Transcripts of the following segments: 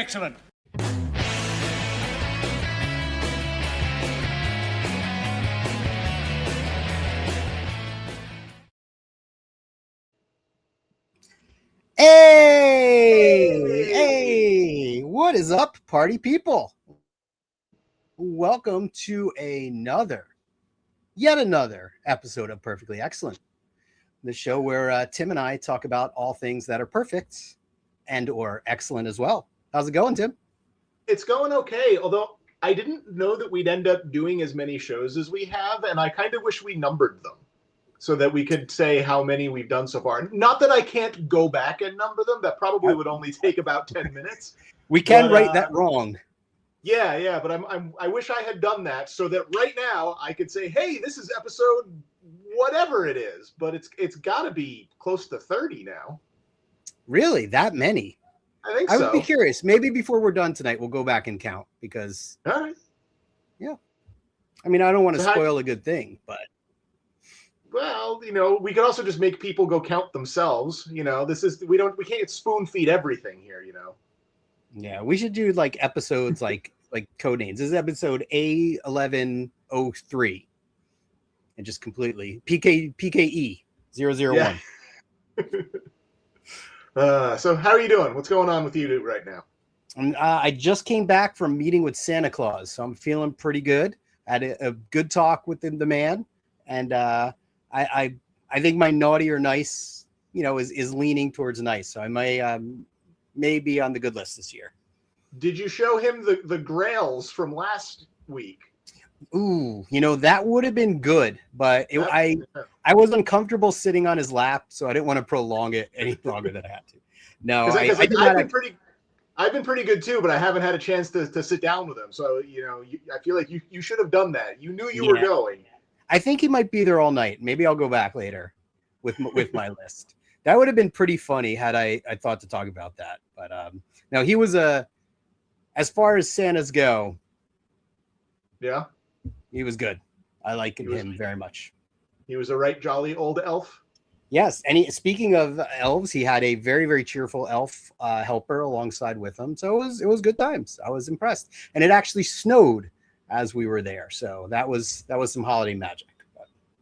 excellent. Hey, what is up, party people? Welcome to yet another episode of Perfectly Excellent, the show where Tim and I talk about all things that are perfect and or excellent as well. How's it going, Tim? It's going okay, although I didn't know that we'd end up doing as many shows as we have, and I kind of wish we numbered them so that we could say how many we've done so far. Not that I can't go back and number them. That probably would only take about 10 minutes. We can write that wrong. Yeah, but I wish I had done that so that right now I could say, hey, this is episode whatever it is, but it's got to be close to 30 now. Really? That many? I think so. I would be curious. Maybe before we're done tonight, we'll go back and count because, all right. Yeah. I mean, I don't want to spoil a good thing, but. Well, we could also just make people go count themselves. We can't spoon feed everything here. Yeah, we should do like episodes like code names. This is episode A1103, and just completely PKE 001. Yeah. So how are you doing? What's going on with you right now? I just came back from meeting with Santa Claus, so I'm feeling pretty good. I had a good talk with the man, and I think my naughty or nice, is leaning towards nice. So I may be on the good list this year. Did you show him the grails from last week? Ooh, that would have been good, but I was uncomfortable sitting on his lap, so I didn't want to prolong it any longer than I had to. No, I've been pretty good too, but I haven't had a chance to sit down with him. So I feel like you should have done that. You knew you were going. I think he might be there all night. Maybe I'll go back later with my list. That would have been pretty funny had I thought to talk about that. But no, he was as far as Santas go. Yeah, he was good. I like him very much. He was a right jolly old elf. Yes, and speaking of elves, he had a very, very cheerful elf helper alongside with him. So it was good times. I was impressed, and it actually snowed as we were there. So that was some holiday magic.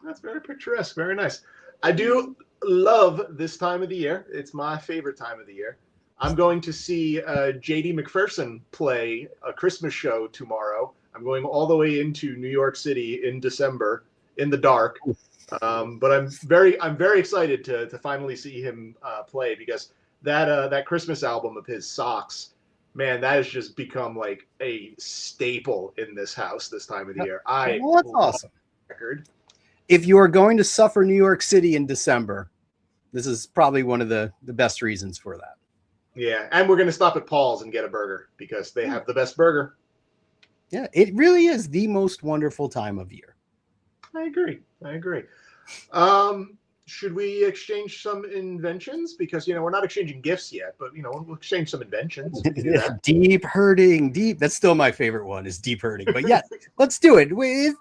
That's very picturesque. Very nice. I do love this time of the year. It's my favorite time of the year. I'm going to see J.D. McPherson play a Christmas show tomorrow. I'm going all the way into New York City in December in the dark. But I'm very excited to finally see him play, because that Christmas album of his, Socks, man, that has just become like a staple in this house this time of the year. Well, that's awesome. Record. If you are going to suffer New York City in December, this is probably one of the best reasons for that. Yeah, and we're going to stop at Paul's and get a burger because they have the best burger. Yeah, it really is the most wonderful time of year. I agree. Should we exchange some inventions? Because, we're not exchanging gifts yet, but, we'll exchange some inventions. Deep hurting. That's still my favorite one, is deep hurting. But yeah, let's do it.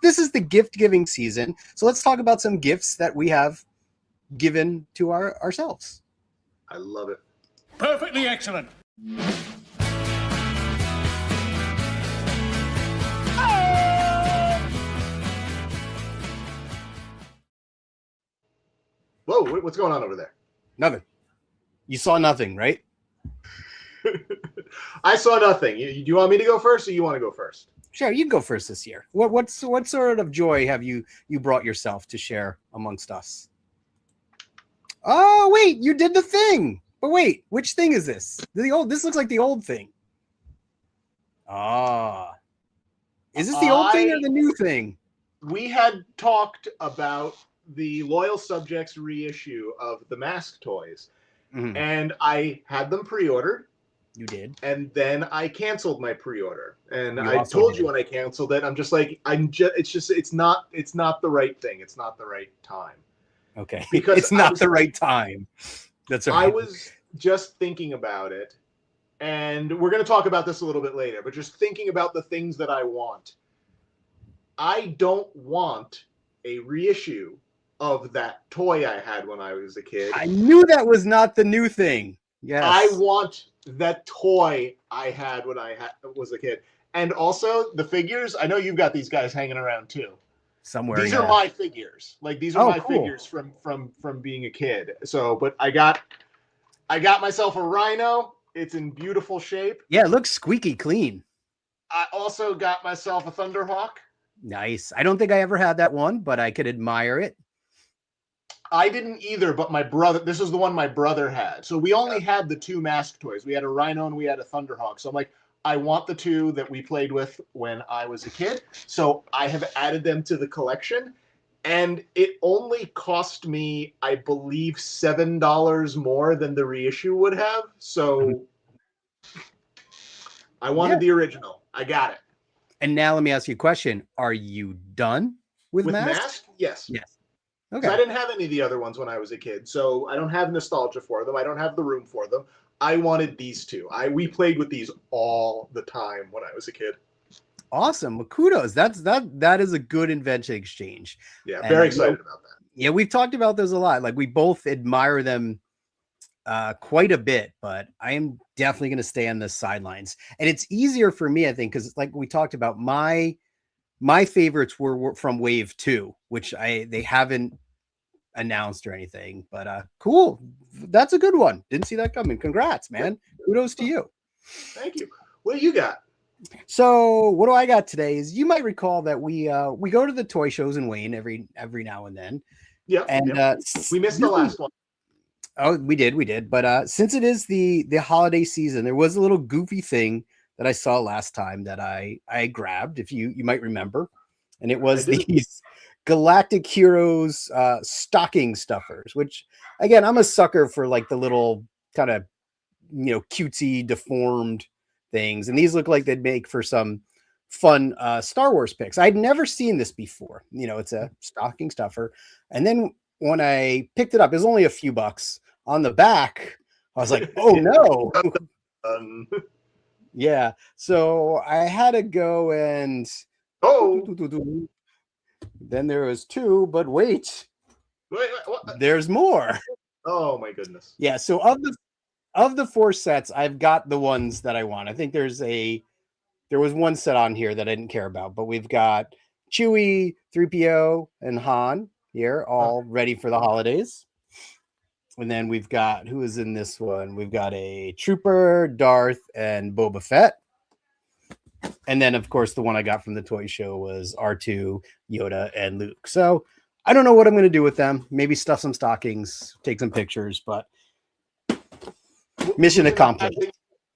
This is the gift giving season. So let's talk about some gifts that we have given to ourselves. I love it. Perfectly excellent. Whoa, what's going on over there? Nothing. You saw nothing, right? I saw nothing. Do you want me to go first, or you want to go first? Sure, you can go first this year. What sort of joy have you brought yourself to share amongst us? Oh, wait, you did the thing. But wait, which thing is this? This looks like the old thing. Is this the old thing or the new thing? We had talked about the Loyal Subjects reissue of the Mask toys, and I had them pre-ordered. You did, and then I canceled my pre-order, and I told you when I canceled it. I'm just like, it's not the right thing. It's not the right time. Okay, because it's not the right time. That's right. I was just thinking about it, and we're going to talk about this a little bit later, but just thinking about the things that I want. I don't want a reissue of that toy I had when I was a kid. I knew that was not the new thing. Yes. I want that toy I had when I was a kid. And also the figures. I know you've got these guys hanging around too. Somewhere. These Yeah. are my figures. Like these are Oh, my cool. figures from being a kid. So, but I got myself a rhino. It's in beautiful shape. Yeah, it looks squeaky clean. I also got myself a Thunderhawk. Nice. I don't think I ever had that one, but I could admire it. I didn't either, but my brother, this is the one my brother had. So we only had the two mask toys. We had a rhino and we had a Thunderhawk. So I'm like, I want the two that we played with when I was a kid. So I have added them to the collection. And it only cost me, I believe, $7 more than the reissue would have. So I wanted the original. I got it. And now let me ask you a question. Are you done with Mask? Yes. Yes. Okay. I didn't have any of the other ones when I was a kid, so I don't have nostalgia for them. I don't have the room for them. I wanted these two. We played with these all the time when I was a kid. Awesome. Well, kudos. That is a good invention exchange. Yeah, very excited about that. Yeah, we've talked about those a lot. Like we both admire them quite a bit, but I am definitely going to stay on the sidelines. And it's easier for me, I think, because like we talked about, my favorites were from Wave 2, which they haven't announced or anything, but cool. That's a good one. Didn't see that coming. Congrats, man. Kudos to you. Thank you. What do you got? So what do I got today is, you might recall that we go to the toy shows in Wayne every now and then. Yeah. And we missed the last one. Oh, we did. But since it is the holiday season, there was a little goofy thing that I saw last time that I grabbed, if you might remember. And it was these Galactic Heroes stocking stuffers, which again, I'm a sucker for like the little kind of, cutesy deformed things. And these look like they'd make for some fun Star Wars picks. I'd never seen this before. It's a stocking stuffer. And then when I picked it up, it was only a few bucks. On the back, I was like, oh no. Yeah. So I had to go and then there was two, but wait, what? There's more. Oh my goodness. Yeah. So of the 4 sets, I've got the ones that I want. I think there was one set on here that I didn't care about, but we've got Chewie, 3PO, and Han here, all ready for the holidays. And then we've got, who is in this one? We've got a Trooper, Darth, and Boba Fett. And then, of course, the one I got from the toy show was R2, Yoda, and Luke. So I don't know what I'm going to do with them. Maybe stuff some stockings, take some pictures, but mission accomplished.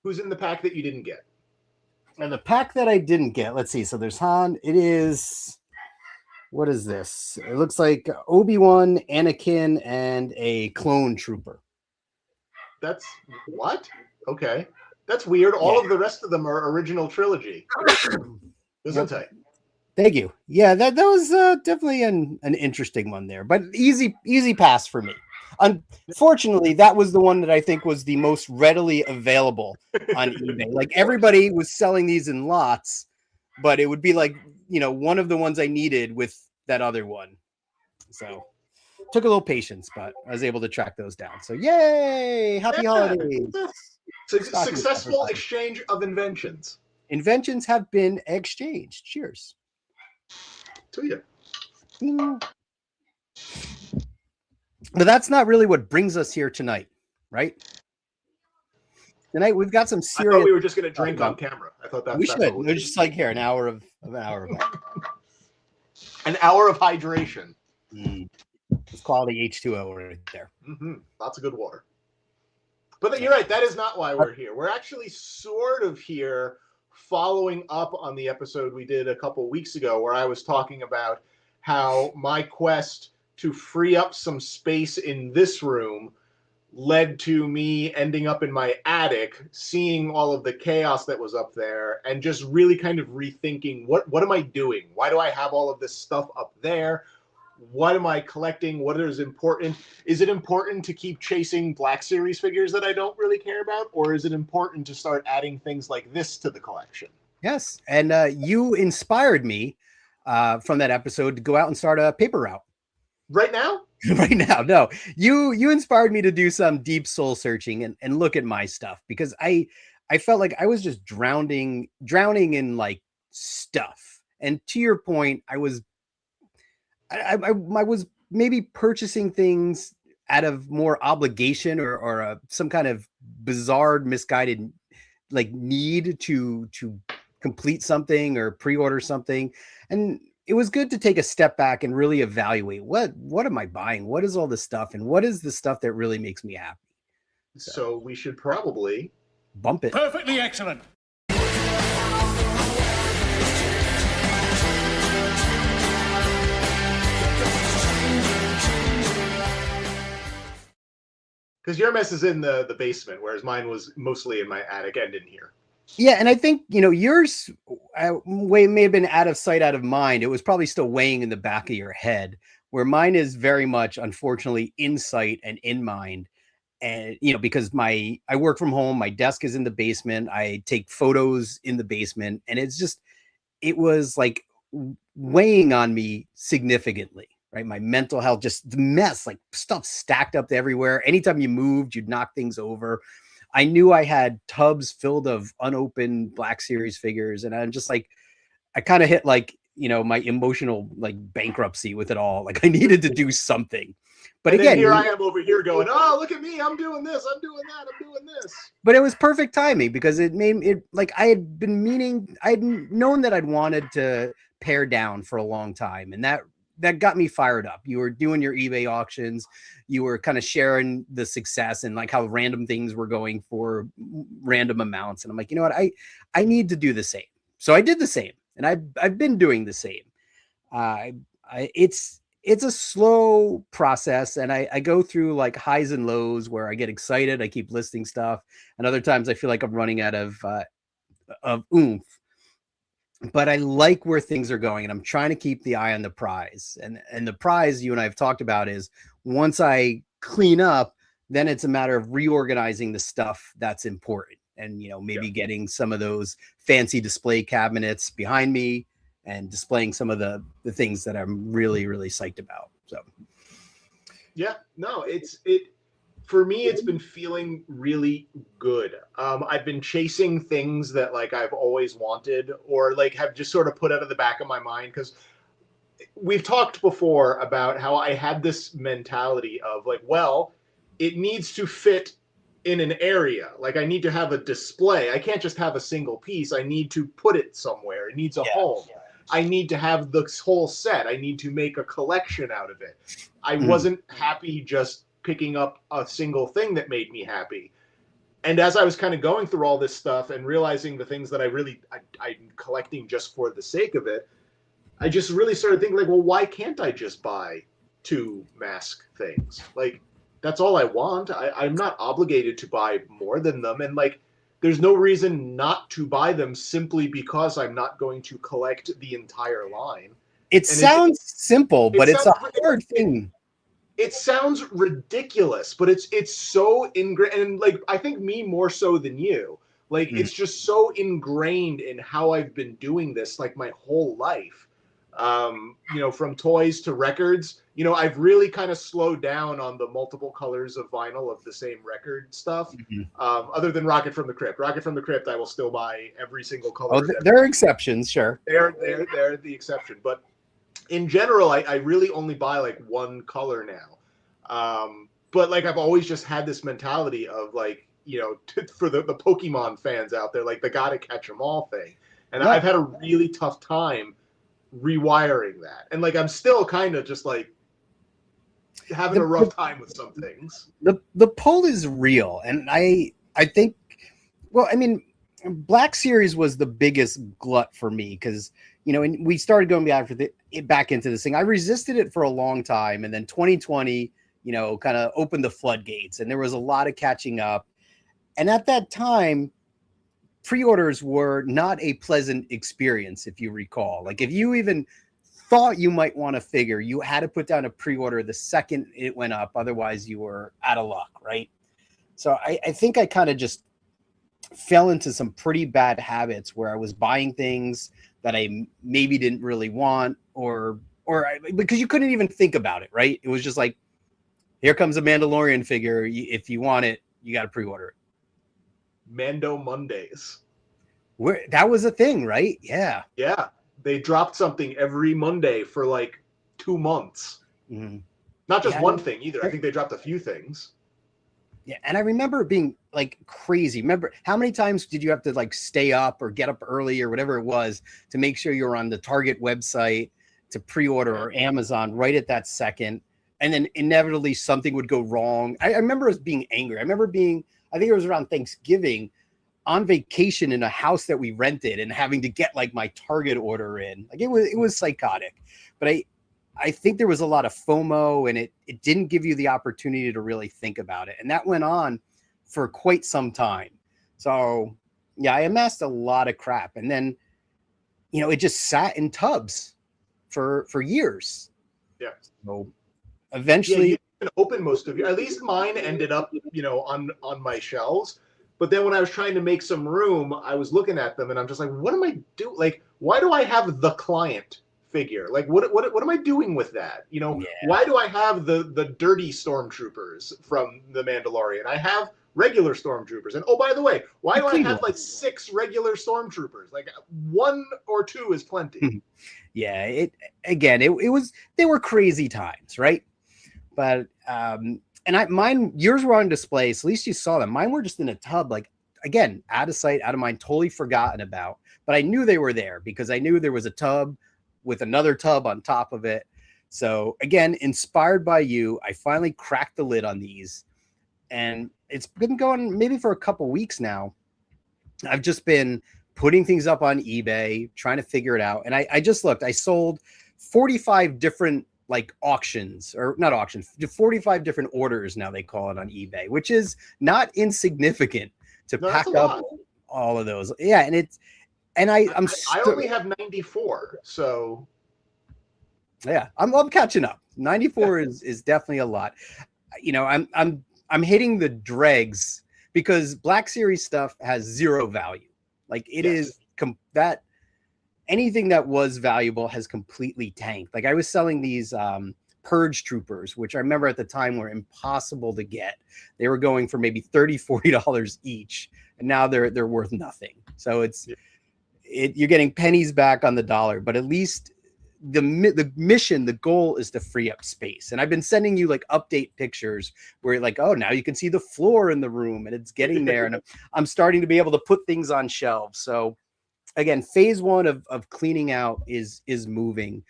Who's in the pack that you didn't get? And the pack that I didn't get, let's see. So there's Han. It is... What is this? It looks like Obi-Wan, Anakin, and a clone trooper. That's what? Okay. That's weird. All of the rest of them are original trilogy. Isn't it? Thank you. Yeah, that was definitely an interesting one there, but easy pass for me. Unfortunately, that was the one that I think was the most readily available on eBay. Like everybody was selling these in lots, but it would be like, one of the ones I needed with that other one. So took a little patience, but I was able to track those down. So yay! Happy holidays. Successful exchange of inventions. Inventions have been exchanged. Cheers. To you. Ding. But that's not really what brings us here tonight, right? Tonight we've got some serious. I thought we were just going to drink on camera. I thought that we should. We're just like here, an hour of that. An hour of hydration. It's quality H2O right there. Lots of good water. But you're right. That is not why we're here. We're actually sort of here following up on the episode we did a couple weeks ago, where I was talking about how my quest to free up some space in this room led to me ending up in my attic, seeing all of the chaos that was up there, and just really kind of rethinking, what am I doing? Why do I have all of this stuff up there? What am I collecting? What is important? Is it important to keep chasing Black Series figures that I don't really care about? Or is it important to start adding things like this to the collection? Yes. And you inspired me from that episode to go out and start a paper route. Right now? Right now, no. You inspired me to do some deep soul searching and look at my stuff, because I felt like I was just drowning in like stuff. And to your point, I was maybe purchasing things out of more obligation, or some kind of bizarre, misguided like need to complete something or pre-order something. And it was good to take a step back and really evaluate what am I buying? What is all this stuff? And what is the stuff that really makes me happy? So we should probably Bump it. Perfectly excellent. because your mess is in the basement, whereas mine was mostly in my attic and in here. Yeah, and I think yours may have been out of sight, out of mind. It was probably still weighing in the back of your head, where mine is very much, unfortunately, in sight and in mind. And because I work from home, my desk is in the basement. I take photos in the basement, and it was like weighing on me significantly. Right, my mental health, just the mess, like stuff stacked up everywhere. Anytime you moved, you'd knock things over. I knew I had tubs filled of unopened Black Series figures, and I'm just like, I kind of hit like, my emotional like bankruptcy with it all. Like I needed to do something. But and again, then here I am over here going, oh, look at me, I'm doing this, I'm doing that, I'm doing this. But it was perfect timing, because it made it like I had known that I'd wanted to pare down for a long time, and that got me fired up. You were doing your eBay auctions. You were kind of sharing the success and like how random things were going for random amounts. And I'm like, you know what? I need to do the same. So I did the same, and I've been doing the same. It's a slow process, and I go through like highs and lows where I get excited. I keep listing stuff, and other times I feel like I'm running out of oomph. But I like where things are going, and I'm trying to keep the eye on the prize. And the prize you and I have talked about is, once I clean up, then it's a matter of reorganizing the stuff that's important, and maybe getting some of those fancy display cabinets behind me and displaying some of the things that I'm really, really psyched about. So yeah, no, for me, it's been feeling really good. I've been chasing things that like I've always wanted, or like have just sort of put out of the back of my mind, because we've talked before about how I had this mentality of like, well, it needs to fit in an area. Like I need to have a display. I can't just have a single piece. I need to put it somewhere. It needs a home. Yeah. I need to have this whole set. I need to make a collection out of it. I wasn't happy just picking up a single thing that made me happy. And as I was kind of going through all this stuff and realizing the things that I'm collecting just for the sake of it, I just really started thinking like, well, why can't I just buy 2 mask things? Like, that's all I want. I'm not obligated to buy more than them. And like, there's no reason not to buy them simply because I'm not going to collect the entire line. It sounds simple, but it's a hard thing. It sounds ridiculous, but it's so ingrained, and like I think me more so than you. Like it's just so ingrained in how I've been doing this like my whole life. From toys to records. I've really kind of slowed down on the multiple colors of vinyl of the same record stuff. Other than Rocket from the Crypt. Rocket from the Crypt, I will still buy every single color. Oh, there are exceptions, sure. They're the exception, but in general, I really only buy like one color now. But like I've always just had this mentality of like, for the Pokemon fans out there, like the gotta catch 'em all thing. And I've had a really tough time rewiring that. And like I'm still kind of just like having a rough time with some things. The pull is real. And I think, well, I mean, Black Series was the biggest glut for me, because and we started going back into this thing. I resisted it for a long time, and then 2020, kind of opened the floodgates, and there was a lot of catching up. And at that time, pre-orders were not a pleasant experience, if you recall. Like if you even thought you might want a figure, you had to put down a pre-order the second it went up. Otherwise, you were out of luck, right? So I think I kind of just fell into some pretty bad habits where I was buying things that I maybe didn't really want, or because you couldn't even think about it, right? It was just like, here comes a Mandalorian figure. If you want it, you got to pre-order it. Mando Mondays. That was a thing, right? Yeah. Yeah. They dropped something every Monday for like 2 months. Mm-hmm. Not just one thing either. I think they dropped a few things. Yeah, and I remember it being like crazy. Remember how many times did you have to like stay up or get up early or whatever it was to make sure you were on the Target website to pre-order or Amazon right at that second, and then inevitably something would go wrong. I remember us being angry. I think it was around Thanksgiving, on vacation in a house that we rented and having to get like my Target order in. Like it was psychotic. But I think there was a lot of FOMO, and it didn't give you the opportunity to really think about it. And that went on for quite some time. So yeah, I amassed a lot of crap. And then, it just sat in tubs for years. Yeah. So eventually, you can open most of your, at least mine ended up, on my shelves. But then when I was trying to make some room, I was looking at them and I'm just like, what am I doing? Like, why do I have the client figure? Like, what am I doing with that? Why do I have the dirty stormtroopers from The Mandalorian? I have regular stormtroopers. And oh, by the way, why do I have like 6 regular stormtroopers? Like 1 or 2 is plenty. Yeah, they were crazy times, right? But yours were on display, so at least you saw them. Mine were just in a tub, like, again, out of sight, out of mind, totally forgotten about. But I knew they were there because I knew there was a tub with another tub on top of it. So again, inspired by you, I finally cracked the lid on these, and it's been going maybe for a couple weeks now. I've just been putting things up on eBay, trying to figure it out. And I just looked, I sold 45 different like auctions, or not auctions, 45 different orders now they call it on eBay, which is not insignificant to pack up all of those. Yeah. And I only have 94. So yeah, I'm catching up. 94 is definitely a lot. I'm hitting the dregs because Black Series stuff has zero value. Like it is that anything that was valuable has completely tanked. Like I was selling these Purge Troopers, which I remember at the time were impossible to get. They were going for maybe $30-$40 each, and now they're worth nothing. So you're getting pennies back on the dollar, but at least the mission, the goal is to free up space. And I've been sending you like update pictures where you're like, oh, now you can see the floor in the room, and it's getting there. And I'm starting to be able to put things on shelves. So again, phase 1 of cleaning out is moving.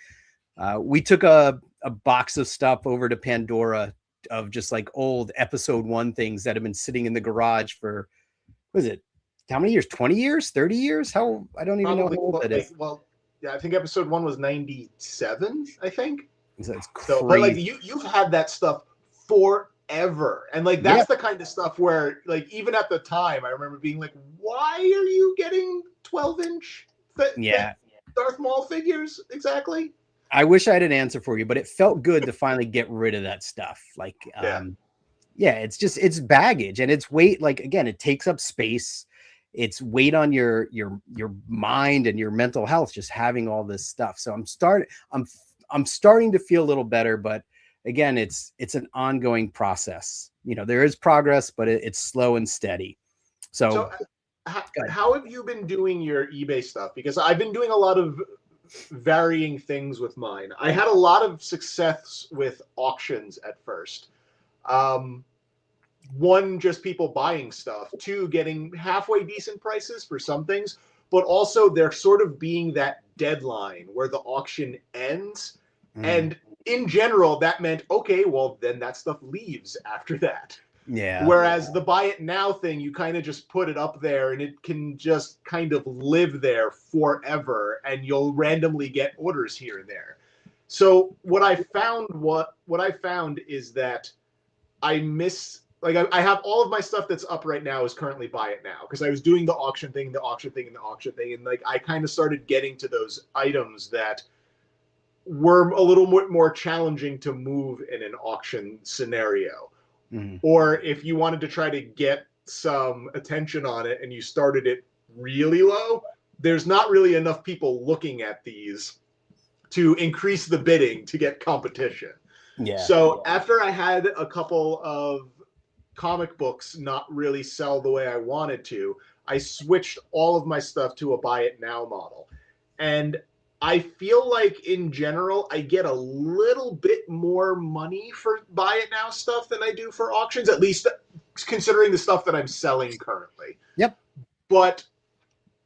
We took a box of stuff over to Pandora of just like old episode 1 things that have been sitting in the garage for, what is it? How many years? 20 years? 30 years? I don't even know how old it is. Well, yeah, I think episode 1 was 97, I think. So it's crazy. So, but like you've had that stuff forever. And like that's the kind of stuff where like even at the time I remember being like, why are you getting 12-inch Darth Maul figures exactly? I wish I had an answer for you, but it felt good to finally get rid of that stuff. Like it's baggage, and it's weight. Like again, it takes up space. It's weight on your mind and your mental health, just having all this stuff. So I'm starting to feel a little better, but again, it's an ongoing process. There is progress, but it's slow and steady. So how have you been doing your eBay stuff? Because I've been doing a lot of varying things with mine. I had a lot of success with auctions at first. 1, just people buying stuff. 2, getting halfway decent prices for some things, but also there sort of being that deadline where the auction ends. And in general, that meant, okay, well, then that stuff leaves after that. Yeah. Whereas the buy it now thing, you kind of just put it up there and it can just kind of live there forever, and you'll randomly get orders here and there. So what I found is that I miss, like I have all of my stuff that's up right now is currently buy it now, because I was doing the auction thing, and like I kind of started getting to those items that were a little more challenging to move in an auction scenario. Or if you wanted to try to get some attention on it and you started it really low, there's not really enough people looking at these to increase the bidding to get competition. Yeah. So after I had a couple of comic books not really sell the way I wanted to, I switched all of my stuff to a buy it now model. And I feel like in general, I get a little bit more money for buy it now stuff than I do for auctions, at least considering the stuff that I'm selling currently. Yep. But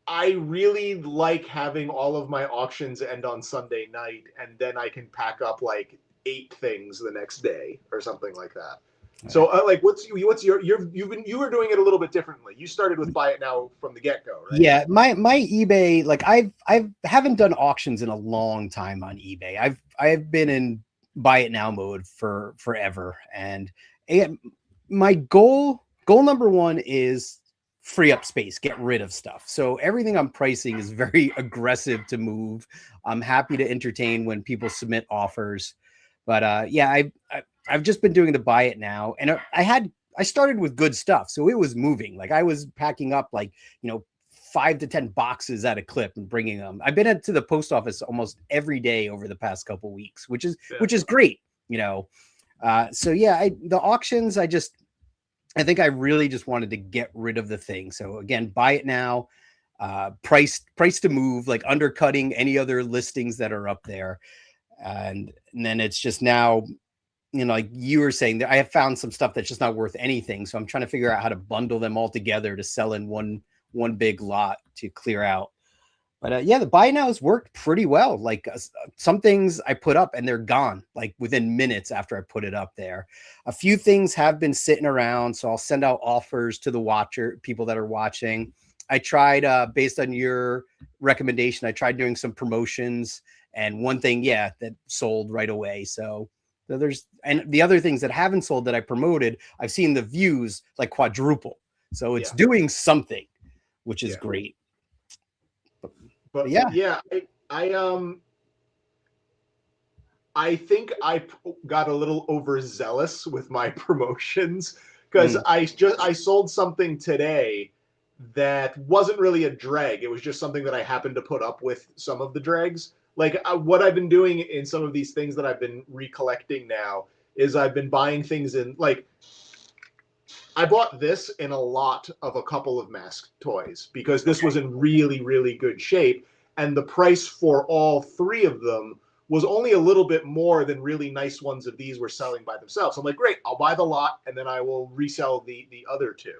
I really like having all of my auctions end on Sunday night, and then I can pack up like 8 things the next day or something like that. So, like, what's your you were doing it a little bit differently. You started with buy it now from the get go, right? Yeah, my eBay, like I haven't done auctions in a long time on eBay. I've been in buy it now mode for forever, and my goal number one is free up space, get rid of stuff. So everything I'm pricing is very aggressive to move. I'm happy to entertain when people submit offers, but yeah, I've just been doing the buy it now, and I started with good stuff, so it was moving. Like I was packing up like 5 to 10 boxes at a clip and bringing them. I've been to the post office almost every day over the past couple weeks, which is great, So yeah, the auctions, I think I really just wanted to get rid of the thing. So again, buy it now, price to move, like undercutting any other listings that are up there, and then it's just now. Like you were saying, I have found some stuff that's just not worth anything. So I'm trying to figure out how to bundle them all together to sell in one big lot to clear out. But yeah, the buy now has worked pretty well. Like some things I put up and they're gone like within minutes after I put it up there. A few things have been sitting around. So I'll send out offers to the people that are watching. I tried, based on your recommendation, I tried doing some promotions, and one thing, that sold right away. So and the other things that haven't sold that I promoted, I've seen the views like quadruple. So it's doing something, which is great. But yeah, I think I got a little overzealous with my promotions because I sold something today that wasn't really a dreg. It was just something that I happened to put up with some of the dregs. Like what I've been doing in some of these things that I've been recollecting now is I've been buying things in, like, I bought this in a lot of a couple of mask toys because this was in really, really good shape. And the price for all 3 of them was only a little bit more than really nice ones of these were selling by themselves. So I'm like, great, I'll buy the lot and then I will resell the other 2.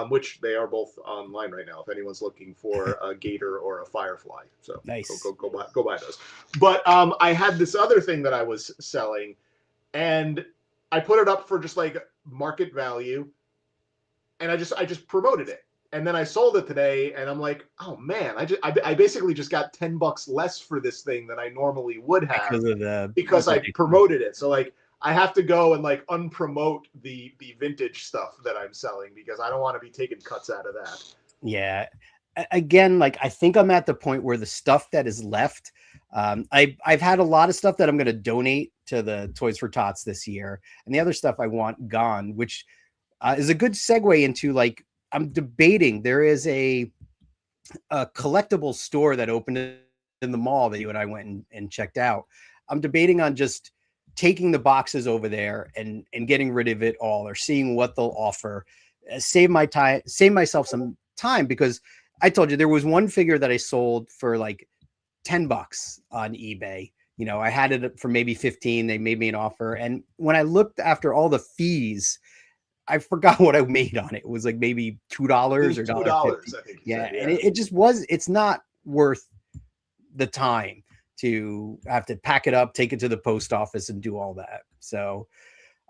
Which they are both online right now if anyone's looking for a gator or a firefly. So nice. Go buy those. But I had this other thing that I was selling, and I put it up for just like market value, and I just promoted it. And then I sold it today, and I'm like, oh man, I basically just got $10 less for this thing than I normally would have because I promoted it. So like, I have to go and like unpromote the vintage stuff that I'm selling because I don't want to be taking cuts out of that. Yeah. Again, like I think I'm at the point where the stuff that is left, I've had a lot of stuff that I'm going to donate to the Toys for Tots this year, and the other stuff I want gone, which is a good segue into, like, I'm debating. There is a collectible store that opened in the mall that you and I went and checked out. I'm debating on just taking the boxes over there and getting rid of it all, or seeing what they'll offer, save myself some time, because I told you there was one figure that I sold for like $10 on eBay. I had it for maybe 15. They made me an offer. And when I looked after all the fees, I forgot what I made on it. It was like maybe $2 or $2. I think. Yeah. And it's not worth the time to have to pack it up, take it to the post office and do all that. So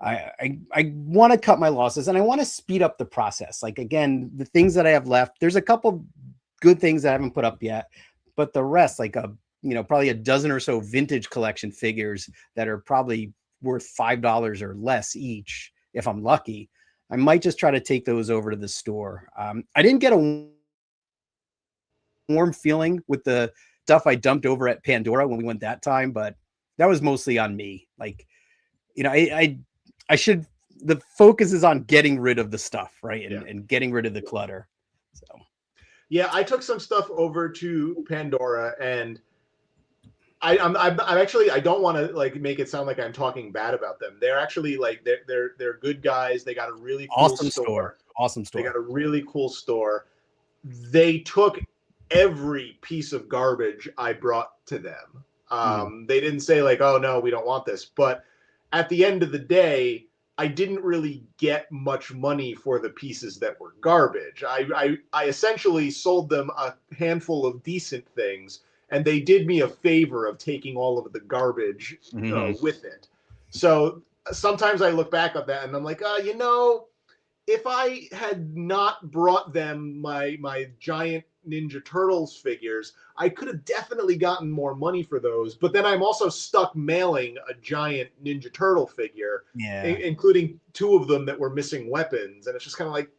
I want to cut my losses, and I want to speed up the process. Like, again, the things that I have left, there's a couple good things that I haven't put up yet, but the rest, like probably a dozen or so vintage collection figures that are probably worth $5 or less each, if I'm lucky, I might just try to take those over to the store. I didn't get a warm feeling with the stuff I dumped over at Pandora when we went that time, but that was mostly on me. Like, I should, the focus is on getting rid of the stuff, right? And getting rid of the clutter. So, yeah, I took some stuff over to Pandora, and I'm actually, I don't want to like make it sound like I'm talking bad about them. They're actually like they're good guys. They got a really cool Awesome store. Awesome They store. got a really cool store. They took every piece of garbage I brought to them. They didn't say like, oh no, we don't want this. But at the end of the day, I didn't really get much money for the pieces that were garbage. I essentially sold them a handful of decent things, and they did me a favor of taking all of the garbage with it. So sometimes I look back at that and I'm like, you know, if I had not brought them my giant Ninja Turtles figures, I could have definitely gotten more money for those. But then I'm also stuck mailing a giant Ninja Turtle figure, Yeah. including two of them that were missing weapons, and it's just kind of like,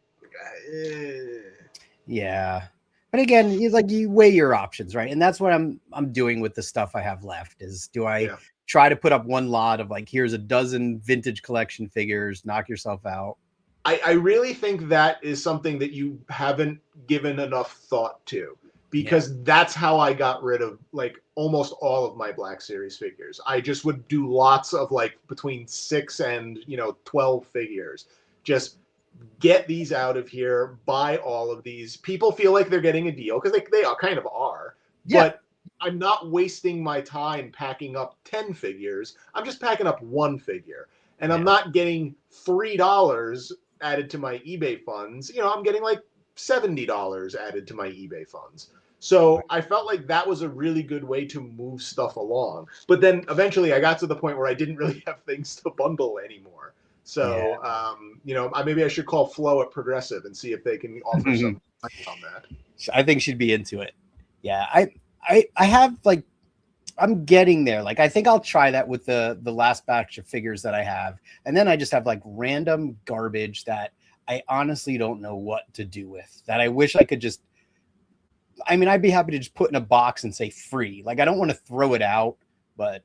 Yeah. But again, it's like you weigh your options, right? And that's what I'm doing with the stuff I have left. Is do I try to put up one lot of like, here's a dozen vintage collection figures, knock yourself out? I really think that is something that you haven't given enough thought to, because that's how I got rid of like almost all of my Black Series figures. I just would do lots of like between 6 and 12 figures. Just get these out of here, buy all of these. People feel like they're getting a deal because they all kind of are. Yeah. But I'm not wasting my time packing up 10 figures. I'm just packing up one figure. And I'm not getting $3 added to my eBay funds. I'm getting like $70 added to my eBay funds. So I felt like that was a really good way to move stuff along. But then eventually I got to the point where I didn't really have things to bundle anymore. So, maybe I should call Flo at Progressive and see if they can offer some on that. I think she'd be into it. Yeah. I have like, I'm getting there. Like, I think I'll try that with the last batch of figures that I have. And then I just have like random garbage that I honestly don't know what to do with, that I wish I could just, I mean, I'd be happy to just put in a box and say free. Like, I don't want to throw it out, but.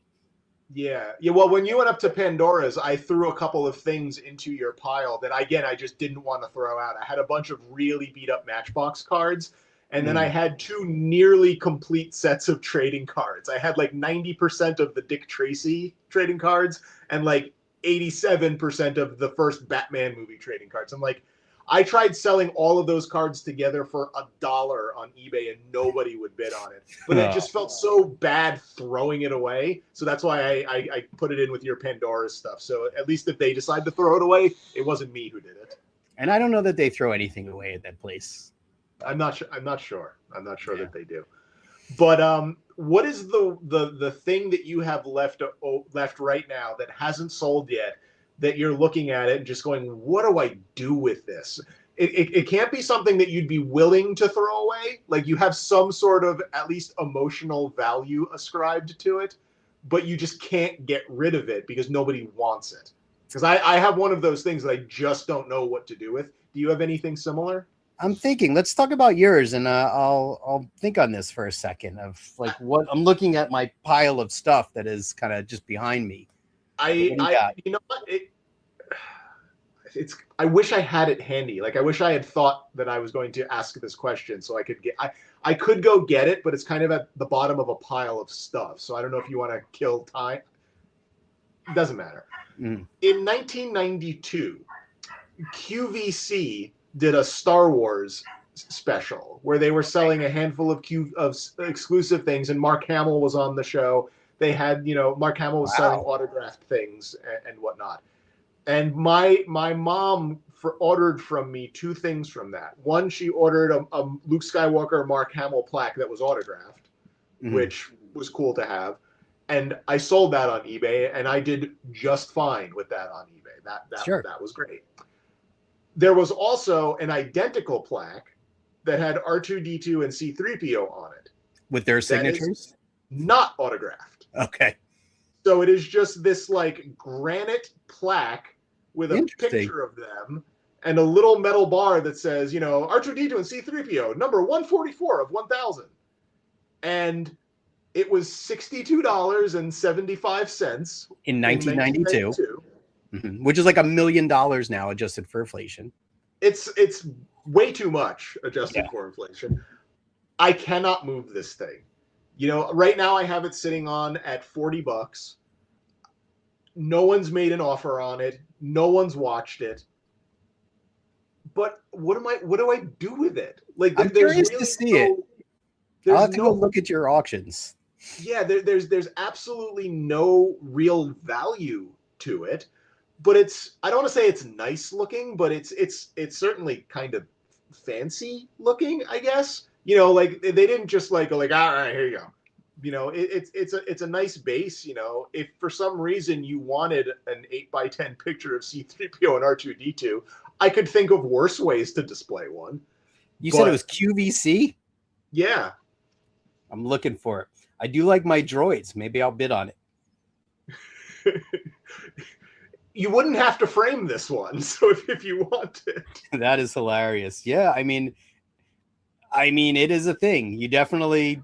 Yeah. Well, when you went up to Pandora's, I threw a couple of things into your pile that, again, I just didn't want to throw out. I had a bunch of really beat up Matchbox cards. And then I had 2 nearly complete sets of trading cards. I had like 90% of the Dick Tracy trading cards and like 87% of the first Batman movie trading cards. I'm like, I tried selling all of those cards together for $1 on eBay and nobody would bid on it. But it just felt so bad throwing it away. So that's why I put it in with your Pandora's stuff. So at least if they decide to throw it away, it wasn't me who did it. And I don't know that they throw anything away at that place. I'm not sure that they do. But what is the thing that you have left right now that hasn't sold yet, that you're looking at it and just going, what do I do with this? It can't be something that you'd be willing to throw away. Like, you have some sort of at least emotional value ascribed to it, but you just can't get rid of it because nobody wants it. Because I have one of those things that I just don't know what to do with. Do you have anything similar? I'm thinking, let's talk about yours, and I'll think on this for a second of like what I'm looking at my pile of stuff that is kind of just behind me. You know what? I wish I had it handy. Like, I wish I had thought that I was going to ask this question so I could I could go get it, but it's kind of at the bottom of a pile of stuff. So I don't know if you want to kill time. It doesn't matter. In 1992, QVC did a Star Wars special where they were selling a handful of exclusive things, and Mark Hamill was on the show. They had, Mark Hamill was selling autographed things and whatnot. And my mom ordered from me 2 things from that. One, she ordered a Luke Skywalker Mark Hamill plaque that was autographed, which was cool to have. And I sold that on eBay, and I did just fine with that on eBay. That was great. There was also an identical plaque that had R2-D2 and C-3PO on it. With their signatures? Not autographed. Okay. So it is just this like granite plaque with a picture of them and a little metal bar that says, R2-D2 and C-3PO, number 144 of 1,000. And it was $62.75 in 1992. Which is like $1 million now, adjusted for inflation. It's way too much adjusted for inflation. I cannot move this thing. You know, right now I have it sitting on at $40. No one's made an offer on it. No one's watched it. But what do I do with it? Like I'm there's curious to really see it. no I'll there's have to go no look at your auctions. yeah, there's absolutely no real value to it. But I don't want to say it's nice looking, but it's certainly kind of fancy looking, I guess. You know, like they didn't just like go like, all right, here you go. You know, it's a nice base. You know, if for some reason you wanted an 8x10 picture of C3PO and R2D2, I could think of worse ways to display one. You said it was But QVC? yeah, I'm looking for it. I do like my droids. Maybe I'll bid on it. you wouldn't have to frame this one. So if you wanted, That is hilarious. Yeah, I mean, it is a thing. You definitely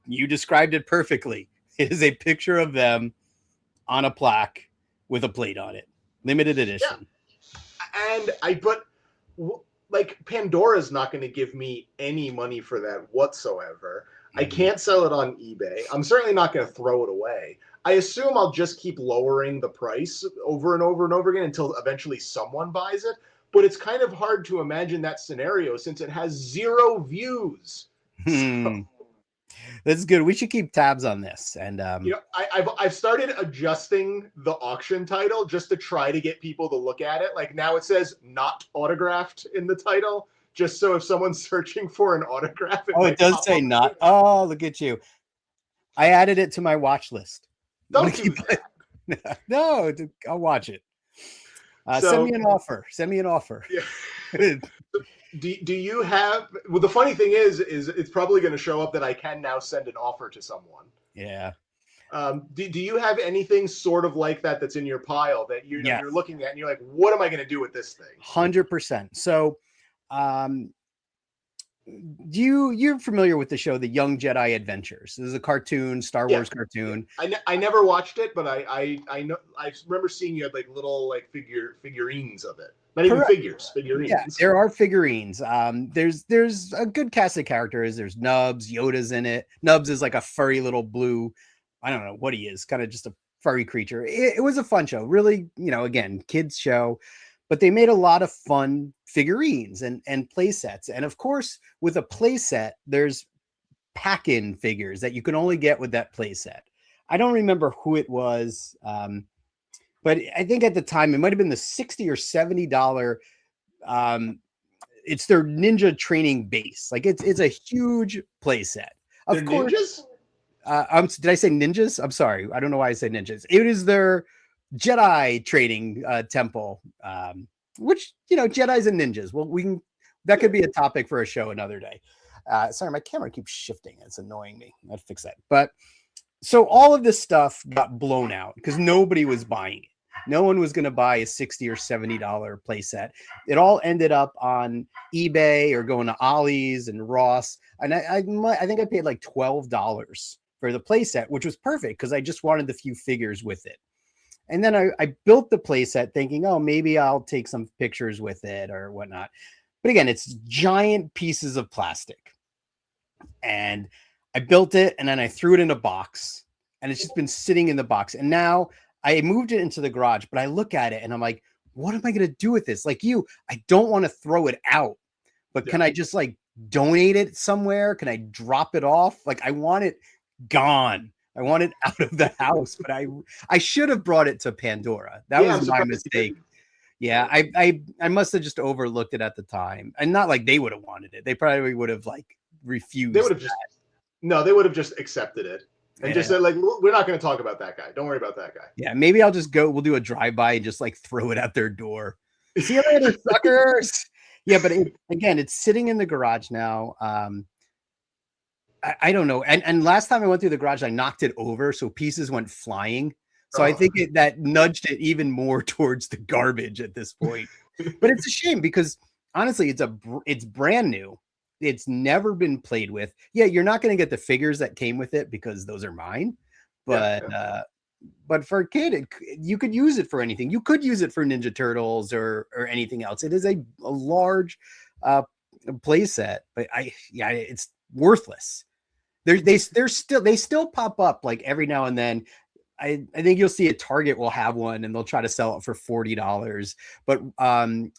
you described it perfectly. It is a picture of them on a plaque with a plate on it, limited edition. Yeah. But like Pandora's not going to give me any money for that whatsoever. I can't sell it on eBay. I'm certainly not going to throw it away. I assume I'll just keep lowering the price over and over and over again until eventually someone buys it. But it's kind of hard to imagine that scenario since it has 0 views. So, that's good. We should keep tabs on this. And you know, I've started adjusting the auction title just to try to get people to look at it. Like now it says "not autographed" in the title, just so if someone's searching for an autograph, it does say not. Oh, look at you! I added it to my watch list. Don't do that. No, I'll watch it. Send me an offer. Send me an offer. Yeah. Do you have? Well, the funny thing is it's probably going to show up that I can now send an offer to someone. Yeah. Do you have anything sort of like that that's in your pile that you're looking at and you're like, what am I going to do with this thing? 100%. So, you're familiar with the show The Young Jedi Adventures? This is a cartoon, Star Wars cartoon. I never watched it, but I know I remember seeing you had like little like figurines of it. Not even figurines. Yeah, there are figurines. There's a good cast of characters. There's Nubs, Yoda's in it. Nubs is like a furry little blue, I don't know what he is, kind of just a furry creature. It was a fun show. Really, again, kids show. But they made a lot of fun figurines and play sets. And of course, with a play set, there's pack-in figures that you can only get with that play set. I don't remember who it was, but I think at the time it might have been the $60 or $70. It's their ninja training base. Like it's a huge play set. Of course, ninjas? Did I say ninjas? I'm sorry. I don't know why I say ninjas. It is their Jedi training temple, which Jedis and ninjas. Well, that could be a topic for a show another day. Sorry, my camera keeps shifting. It's annoying me. I'll fix that. But so all of this stuff got blown out because nobody was buying it. No one was going to buy a $60 or $70 playset. It all ended up on eBay or going to Ollie's and Ross. And I think I paid like $12 for the playset, which was perfect because I just wanted the few figures with it. And then I built the playset thinking, oh, maybe I'll take some pictures with it or whatnot. But again, it's giant pieces of plastic. And I built it and then I threw it in a box. And it's just been sitting in the box. And now I moved it into the garage, but I look at it and I'm like, what am I going to do with this? Like I don't want to throw it out, but can I just like donate it somewhere? Can I drop it off? Like I want it gone. I want it out of the house, but I should have brought it to Pandora. That was my mistake. Yeah, I must have just overlooked it at the time. And not like they would have wanted it. They probably would have like refused. They would have they would have just accepted it. And just said, like, we're not going to talk about that guy. Don't worry about that guy. Yeah, maybe I'll just we'll do a drive-by and just, like, throw it out their door. See you later, suckers! Yeah, but again, it's sitting in the garage now. I don't know. And last time I went through the garage, I knocked it over, so pieces went flying. So I think that nudged it even more towards the garbage at this point. But it's a shame because, honestly, it's brand new. It's never been played with. Yeah, you're not going to get the figures that came with it because those are mine. But but for a kid, you could use it for anything. You could use it for Ninja Turtles or anything else. It is a large play set, but it's worthless. They still pop up like every now and then. I think you'll see a Target will have one and they'll try to sell it for $40, but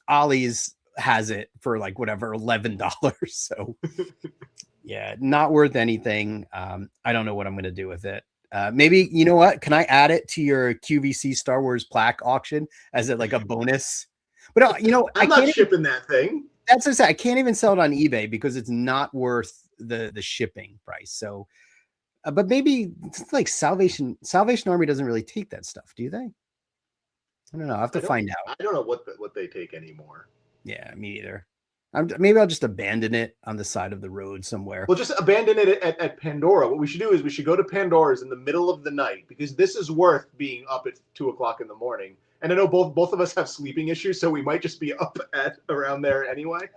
Ollie's has it for like whatever $11. So yeah, not worth anything. I don't know what I'm gonna do with it. Maybe, you know what? Can I add it to your QVC Star Wars plaque auction as it like a bonus? But you know, I'm not shipping that thing. That's what I said. I can't even sell it on eBay because it's not worth the shipping price. So, but maybe it's like Salvation Army doesn't really take that stuff, do they? I don't know. I have to find out. I don't know what they take anymore. Yeah, me either. Maybe I'll just abandon it on the side of the road somewhere. We'll just abandon it at Pandora. What we should do is we should go to Pandora's in the middle of the night, because this is worth being up at 2:00 in the morning. And I know both of us have sleeping issues, so we might just be up at around there anyway.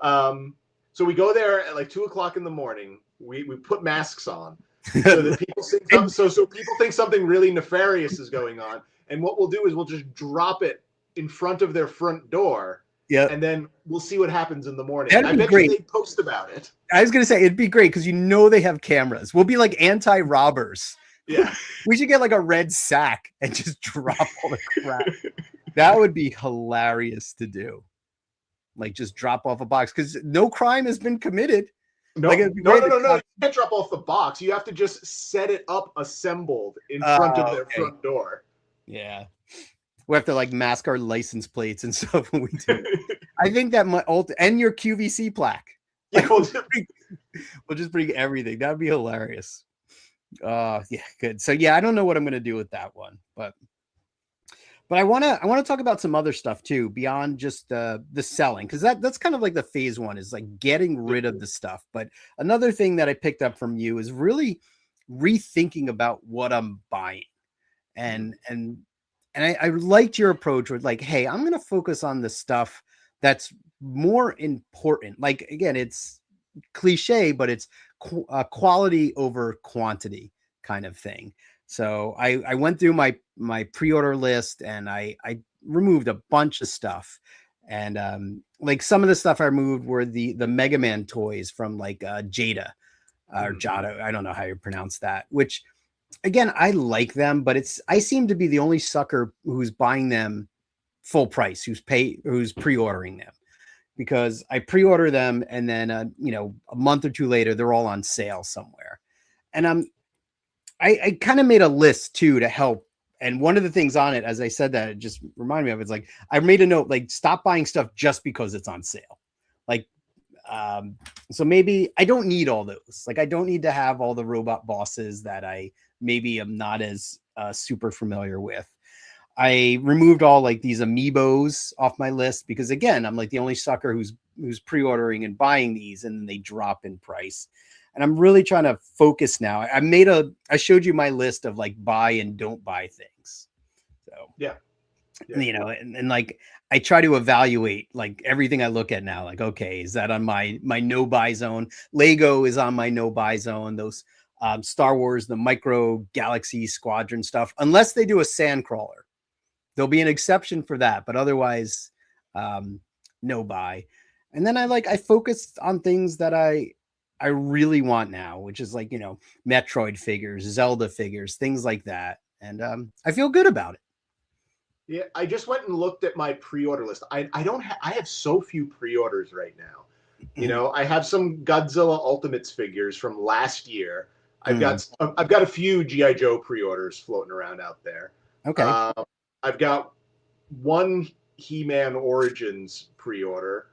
So we go there at like 2:00 in the morning. We put masks on so that people think so people think something really nefarious is going on. And what we'll do is we'll just drop it in front of their front door. Yeah, and then we'll see what happens in the morning. That'd be great. They post about it. I was gonna say it'd be great because you know they have cameras. We'll be like anti-robbers. Yeah, we should get like a red sack and just drop all the crap. That would be hilarious to do. Like just drop off a box because no crime has been committed. No, like, no. You can't drop off the box. You have to just set it up assembled in front of their front door. Yeah. We have to like mask our license plates and stuff when we do. I think that my and your QVC plaque. Yeah, we'll just bring everything. That'd be hilarious. Yeah, good. So yeah, I don't know what I'm gonna do with that one, but I wanna talk about some other stuff too beyond just the selling, because that's kind of like the phase one is like getting rid of the stuff. But another thing that I picked up from you is really rethinking about what I'm buying, and I liked your approach with like, hey, I'm going to focus on the stuff that's more important. Like, again, it's cliche, but it's quality over quantity kind of thing. So I went through my pre-order list and I removed a bunch of stuff. And like some of the stuff I removed were the Mega Man toys from like Jada or Jada. I don't know how you pronounce that, which again, I like them, but I seem to be the only sucker who's buying them full price, who's pre-ordering them, because I pre-order them and then, a month or two later, they're all on sale somewhere. And I kind of made a list too to help. And one of the things on it, as I said that, it just reminded me of, it's like, I made a note, like, stop buying stuff just because it's on sale. Like, so maybe I don't need all those. Like, I don't need to have all the robot bosses that I maybe I'm not as super familiar with. I removed all like these amiibos off my list because again, I'm like the only sucker who's pre-ordering and buying these and then they drop in price. And I'm really trying to focus now. I showed you my list of like buy and don't buy things. So yeah. And like I try to evaluate like everything I look at now. Like, okay, is that on my no buy zone? Lego is on my no buy zone. Those Star Wars, the Micro Galaxy Squadron stuff, unless they do a sand crawler, there'll be an exception for that. But otherwise, no buy. And then I focused on things that I really want now, which is like, Metroid figures, Zelda figures, things like that. And I feel good about it. Yeah, I just went and looked at my pre-order list. I have so few pre-orders right now. I have some Godzilla Ultimates figures from last year. I've got a few G.I. Joe pre-orders floating around out there. Okay. I've got one He-Man Origins pre-order,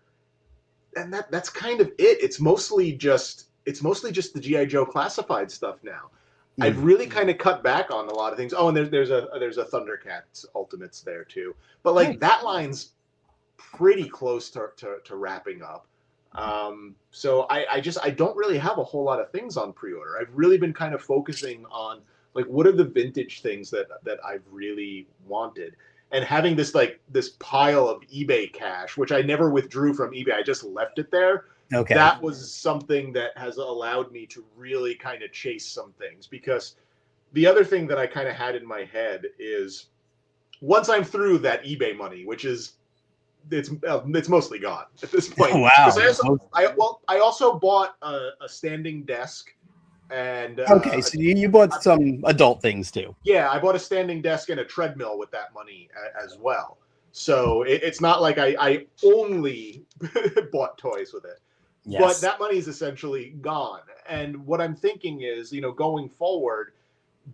and that's kind of it. It's mostly just the G.I. Joe classified stuff now. I've really kind of cut back on a lot of things. Oh, and there's a Thundercats Ultimates there too. But like that line's pretty close to wrapping up. So I don't really have a whole lot of things on pre-order. I've really been kind of focusing on like what are the vintage things that I've really wanted, and having this pile of eBay cash, which I never withdrew from eBay. I just left it there. Okay. That was something that has allowed me to really kind of chase some things, because the other thing that I kind of had in my head is once I'm through that eBay money, which is it's mostly gone at this point. Oh, wow. I also bought a standing desk And Okay, so you bought some adult things too. yeah, I bought a standing desk and a treadmill with that money as well. So it's not like I only bought toys with it, but Yes. that money is essentially gone. And what I'm thinking is, going forward,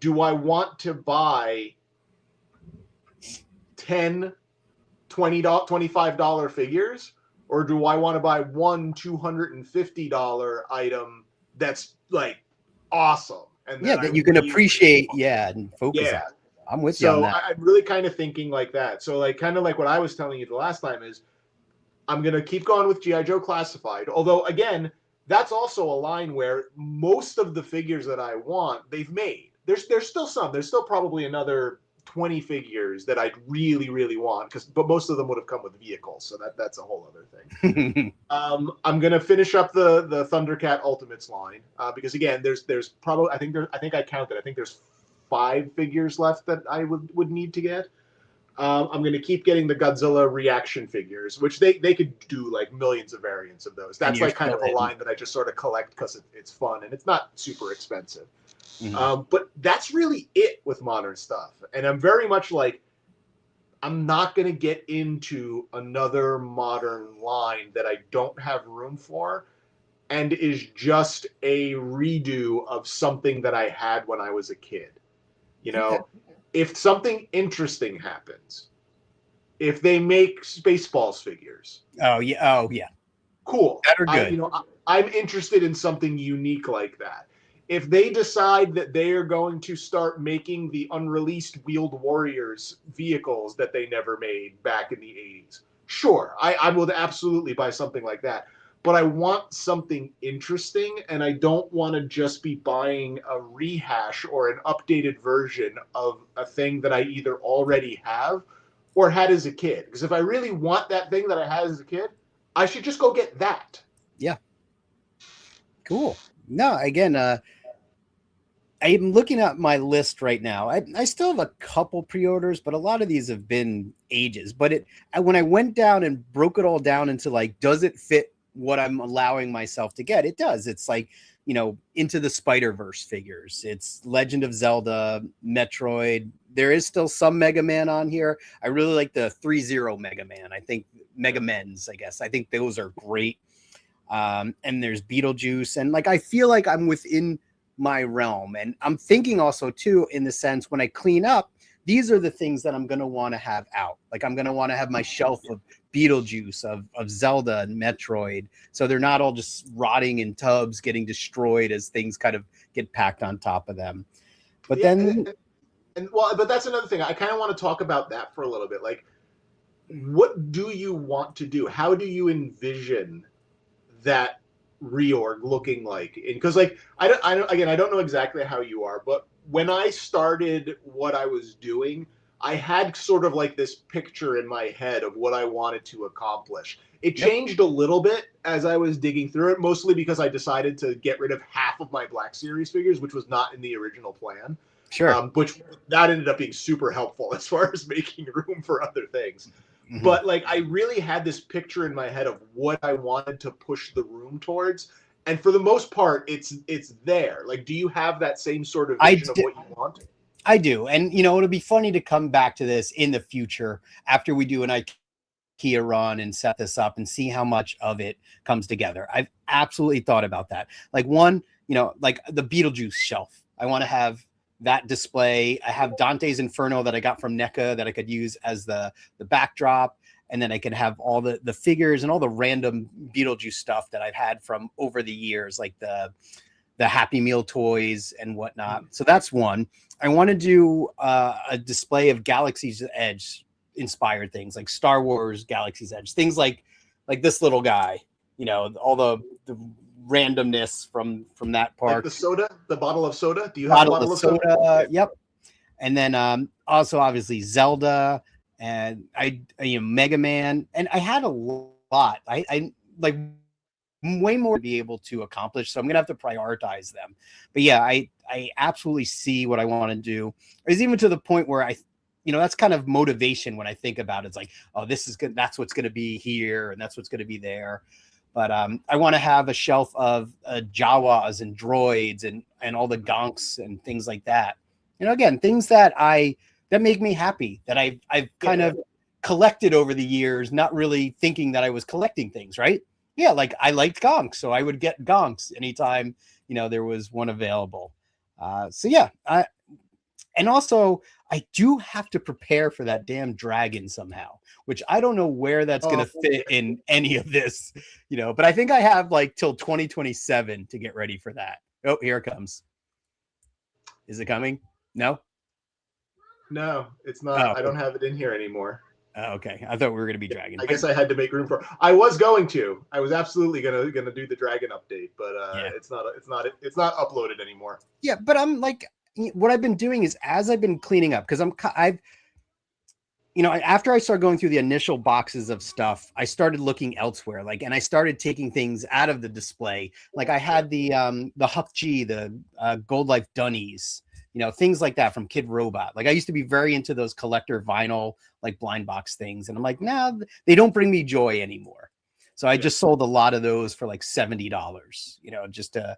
do I want to buy 10, $20, $25 figures, or do I want to buy one $250 item that's like awesome and Yeah, that I that you can really, appreciate, and focus on. yeah. I'm with you on So that. I'm really kind of thinking like that. So like kind of like what I was telling you the last time is I'm gonna keep going with G.I. Joe Classified. Although again, that's also a line where most of the figures that I want, they've made. There's still some. There's still probably another 20 figures that I'd really, really want, but most of them would have come with vehicles, so that's a whole other thing. I'm gonna finish up the Thundercat Ultimates line because again, there's probably I think I counted. I think there's 5 figures left that I would need to get. I'm going to keep getting the Godzilla reaction figures, which they could do like millions of variants of those. That's like kind of a line that I just sort of collect because it's fun and it's not super expensive. But that's really it with modern stuff. And I'm very much like, I'm not going to get into another modern line that I don't have room for and is just a redo of something that I had when I was a kid. If something interesting happens, if they make Spaceballs figures, oh yeah, cool. that are good. I'm interested in something unique like that. If they decide that they are going to start making the unreleased Wheeled Warriors vehicles that they never made back in the 80s, sure, I will absolutely buy something like that. But I want something interesting, and I don't want to just be buying a rehash or an updated version of a thing that I either already have or had as a kid. Because if I really want that thing that I had as a kid, I should just go get that. Yeah. Cool. No, again, I'm looking at my list right now. I still have a couple pre-orders, but a lot of these have been ages. But when I went down and broke it all down into like, does it fit what I'm allowing myself to get? It does. It's like, Into the Spider-Verse figures. It's Legend of Zelda, Metroid. There is still some Mega Man on here. I really like the 3-0 Mega Man. I think Mega Men's, I guess. I think those are great. And there's Beetlejuice. And like, I feel like I'm within my realm. And I'm thinking also too, in the sense when I clean up, these are the things that I'm going to want to have out. Like I'm going to want to have my shelf of Beetlejuice, of Zelda and Metroid. So they're not all just rotting in tubs, getting destroyed as things kind of get packed on top of them. But then... But that's another thing. I kind of want to talk about that for a little bit. Like, what do you want to do? How do you envision that reorg looking like? Because like I don't know exactly how you are, but when I started what I was doing, I had sort of like this picture in my head of what I wanted to accomplish. It changed a little bit as I was digging through it, mostly because I decided to get rid of half of my Black Series figures, which was not in the original plan. Sure. Which that ended up being super helpful as far as making room for other things. But like I really had this picture in my head of what I wanted to push the room towards, and for the most part it's there. Like, do you have that same sort of vision of what you want? I do. And it'll be funny to come back to this in the future after we do an IKEA run and set this up and see how much of it comes together. I've absolutely thought about that. Like one, like the Beetlejuice shelf, I want to have that display. I have Dante's Inferno that I got from NECA that I could use as the backdrop. And then I could have all the figures and all the random Beetlejuice stuff that I've had from over the years, like the Happy Meal toys and whatnot. So that's one. I want to do a display of Galaxy's Edge inspired things, like Star Wars Galaxy's Edge, things like this little guy, all the randomness from that park. Like the soda, the bottle of soda. Do you have a bottle of soda? Yep. And then also obviously Zelda and Mega Man, and I had a lot. I like way more to be able to accomplish, so I'm gonna have to prioritize them. But yeah, I absolutely see what I want to do. It's even to the point where that's kind of motivation when I think about it. It's like, oh, this is good, that's what's going to be here and that's what's going to be there. But I want to have a shelf of Jawas and droids and all the gonks and things like that. Again, things that make me happy, that I've kind of collected over the years, not really thinking that I was collecting things, right? Yeah, like I liked gonks, so I would get gonks anytime there was one available. So yeah, and also I do have to prepare for that damn dragon somehow, which I don't know where that's going to fit in any of this, but I think I have like till 2027 to get ready for that. Oh, here it comes. Is it coming? No, it's not. Oh, I don't have it in here anymore. Okay, I thought we were going to be dragon. I guess I had to make room for it. I was going to. I was absolutely gonna do the dragon update, but it's not uploaded anymore. Yeah, but I'm like, what I've been doing is, as I've been cleaning up, because after I started going through the initial boxes of stuff, I started looking elsewhere, and I started taking things out of the display. Like I had the Huck G, the Gold Life Dunnies, things like that from Kid Robot. Like I used to be very into those collector vinyl, like blind box things. And I'm like, nah, they don't bring me joy anymore. So I just sold a lot of those for like $70, just to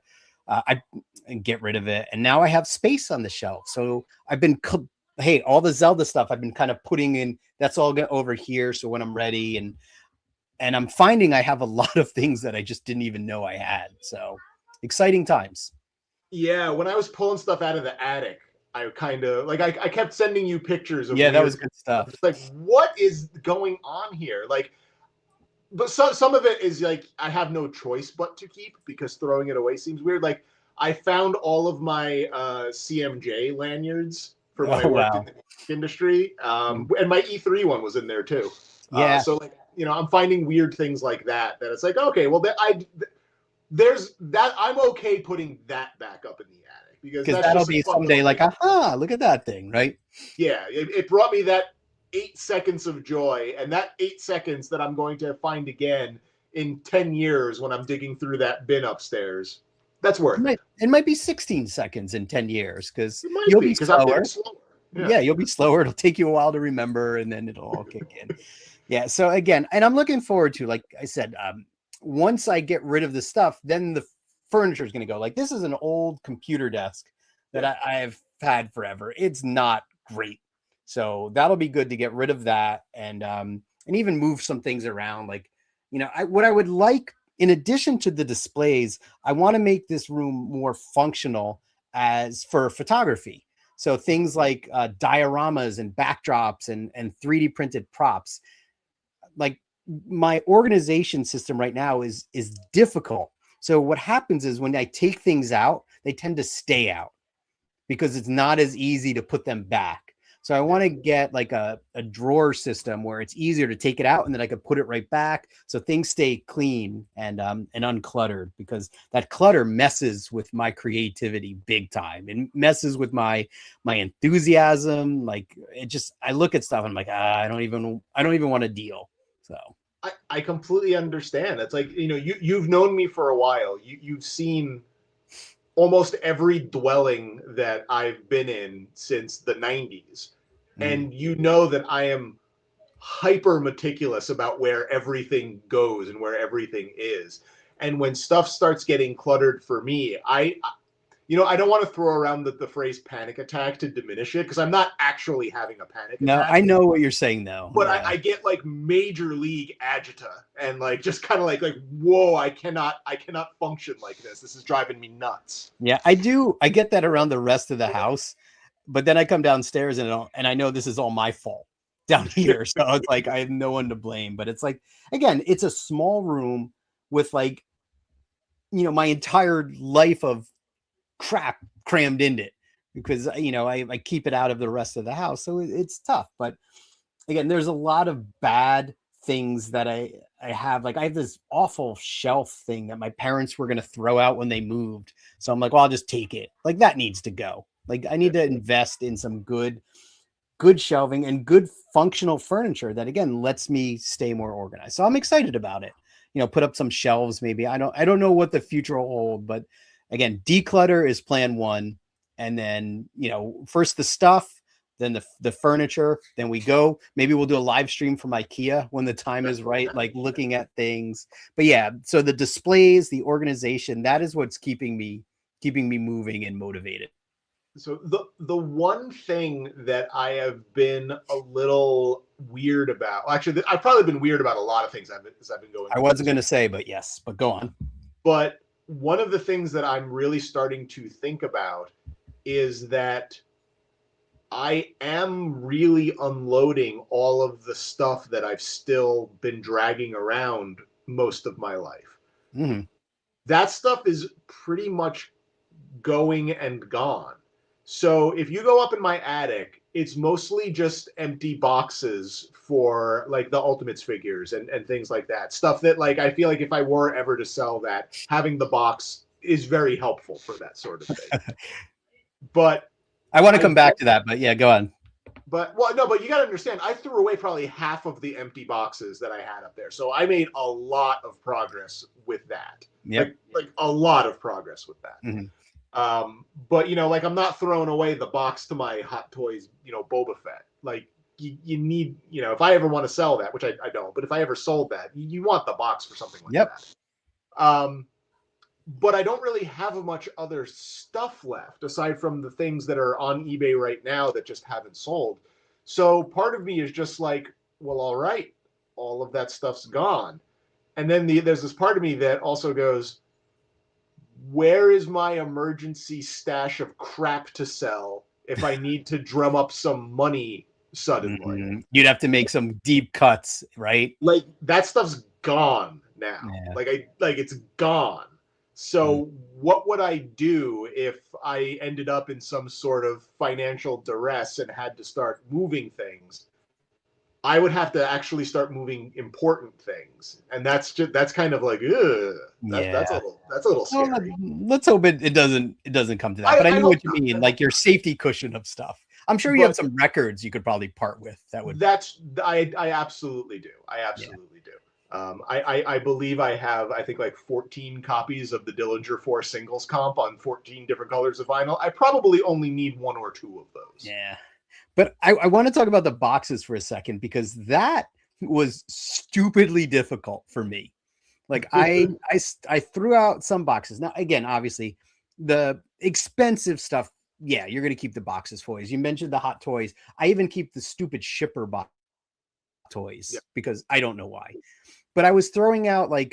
get rid of it. And now I have space on the shelf. So I've been, all the Zelda stuff I've been kind of putting in, that's all over here. So when I'm ready, and I'm finding I have a lot of things that I just didn't even know I had. So exciting times. Yeah, when I was pulling stuff out of the attic, I kind of I kept sending you pictures of that was good stuff. Like, what is going on here? Like, but some of it is like I have no choice but to keep, because throwing it away seems weird. Like I found all of my CMJ lanyards for when I worked in the industry, and my E3 one was in there too. Yeah. So like I'm finding weird things like that. That it's like, okay, well there's that. I'm okay putting that back up in the attic, because that'll be someday like, aha, look at that thing, right? Yeah, it brought me that 8 seconds of joy, and that 8 seconds that I'm going to find again in 10 years when I'm digging through that bin upstairs. That's worth it. It might be 16 seconds in 10 years, because you'll be slower. Yeah, you'll be slower. It'll take you a while to remember, and then it'll all kick in. Yeah. So again, and I'm looking forward to, like I said, once I get rid of the stuff, then the furniture is going to go. Like this is an old computer desk that I've had forever. It's not great. So that'll be good to get rid of that, and even move some things around. Like, what I would like, in addition to the displays, I want to make this room more functional as for photography. So things like dioramas and backdrops and 3D printed props. Like my organization system right now is difficult. So what happens is when I take things out, they tend to stay out because it's not as easy to put them back. So I want to get like a drawer system where it's easier to take it out, and then I could put it right back, so things stay clean and uncluttered, because that clutter messes with my creativity big time. It messes with my enthusiasm. Like I look at stuff and I'm like, I don't even want to deal. So I completely understand. It's like, you've known me for a while. You've seen almost every dwelling that I've been in since the 90s. And you know that I am hyper meticulous about where everything goes and where everything is. And when stuff starts getting cluttered for me, I don't want to throw around the phrase panic attack to diminish it, because I'm not actually having a panic attack. No, I know what you're saying though. But yeah. I get like major league agita, and like just kind of like whoa, I cannot function like this. This is driving me nuts. Yeah, I do. I get that around the rest of the house, but then I come downstairs and I know this is all my fault down here. So it's like I have no one to blame. But it's like, again, it's a small room with like, my entire life of crap crammed in it, because I keep it out of the rest of the house, so it's tough. But again, there's a lot of bad things that I have. Like I have this awful shelf thing that my parents were going to throw out when they moved, so I'm like, well, I'll just take it. Like that needs to go. Like I need to invest in some good shelving and good functional furniture that again lets me stay more organized. So I'm excited about it. Put up some shelves maybe. I don't know what the future will hold, but again, declutter is plan one. And then, first the stuff, then the furniture, then maybe we'll do a live stream from IKEA when the time is right, like looking at things. But yeah, so the displays, the organization, that is what's keeping me moving and motivated. So the one thing that I have been a little weird about, actually, I've probably been weird about a lot of things as I've been going. I wasn't going to say, but yes, but go on. But one of the things that I'm really starting to think about is that I am really unloading all of the stuff that I've still been dragging around most of my life. Mm-hmm. That stuff is pretty much going and gone. So if you go up in my attic, it's mostly just empty boxes for like the Ultimates figures and things like that. Stuff that like I feel like if I were ever to sell that, having the box is very helpful for that sort of thing. But I want to come back to that, but yeah, go on. But you got to understand, I threw away probably half of the empty boxes that I had up there. So I made a lot of progress with that. Yeah, like a lot of progress with that. Mm-hmm. But like I'm not throwing away the box to my Hot Toys, Boba Fett. Like you need, if I ever want to sell that, which I don't, but if I ever sold that, you want the box for something like that. But I don't really have much other stuff left aside from the things that are on eBay right now that just haven't sold. So part of me is just like, well, all right, all of that stuff's gone. And then there's this part of me that also goes, where is my emergency stash of crap to sell if I need to drum up some money suddenly? Mm-hmm. You'd have to make some deep cuts, right? Like that stuff's gone now. Yeah. Like it's gone. So what would I do if I ended up in some sort of financial duress and had to start moving things? I would have to actually start moving important things, and that's kind of like, that's a little scary. Well, let's hope it doesn't come to that. But I know what you mean, like your safety cushion of stuff. I'm sure you have some records you could probably part with. I absolutely do. I absolutely do. I believe I have, I think like 14 copies of the Dillinger 4 singles comp on 14 different colors of vinyl. I probably only need 1 or 2 of those. Yeah. But I want to talk about the boxes for a second, because that was stupidly difficult for me. Like I threw out some boxes. Now, again, obviously the expensive stuff, yeah, you're going to keep the boxes for you. You mentioned the Hot Toys. I even keep the stupid shipper box toys because I don't know why. But I was throwing out like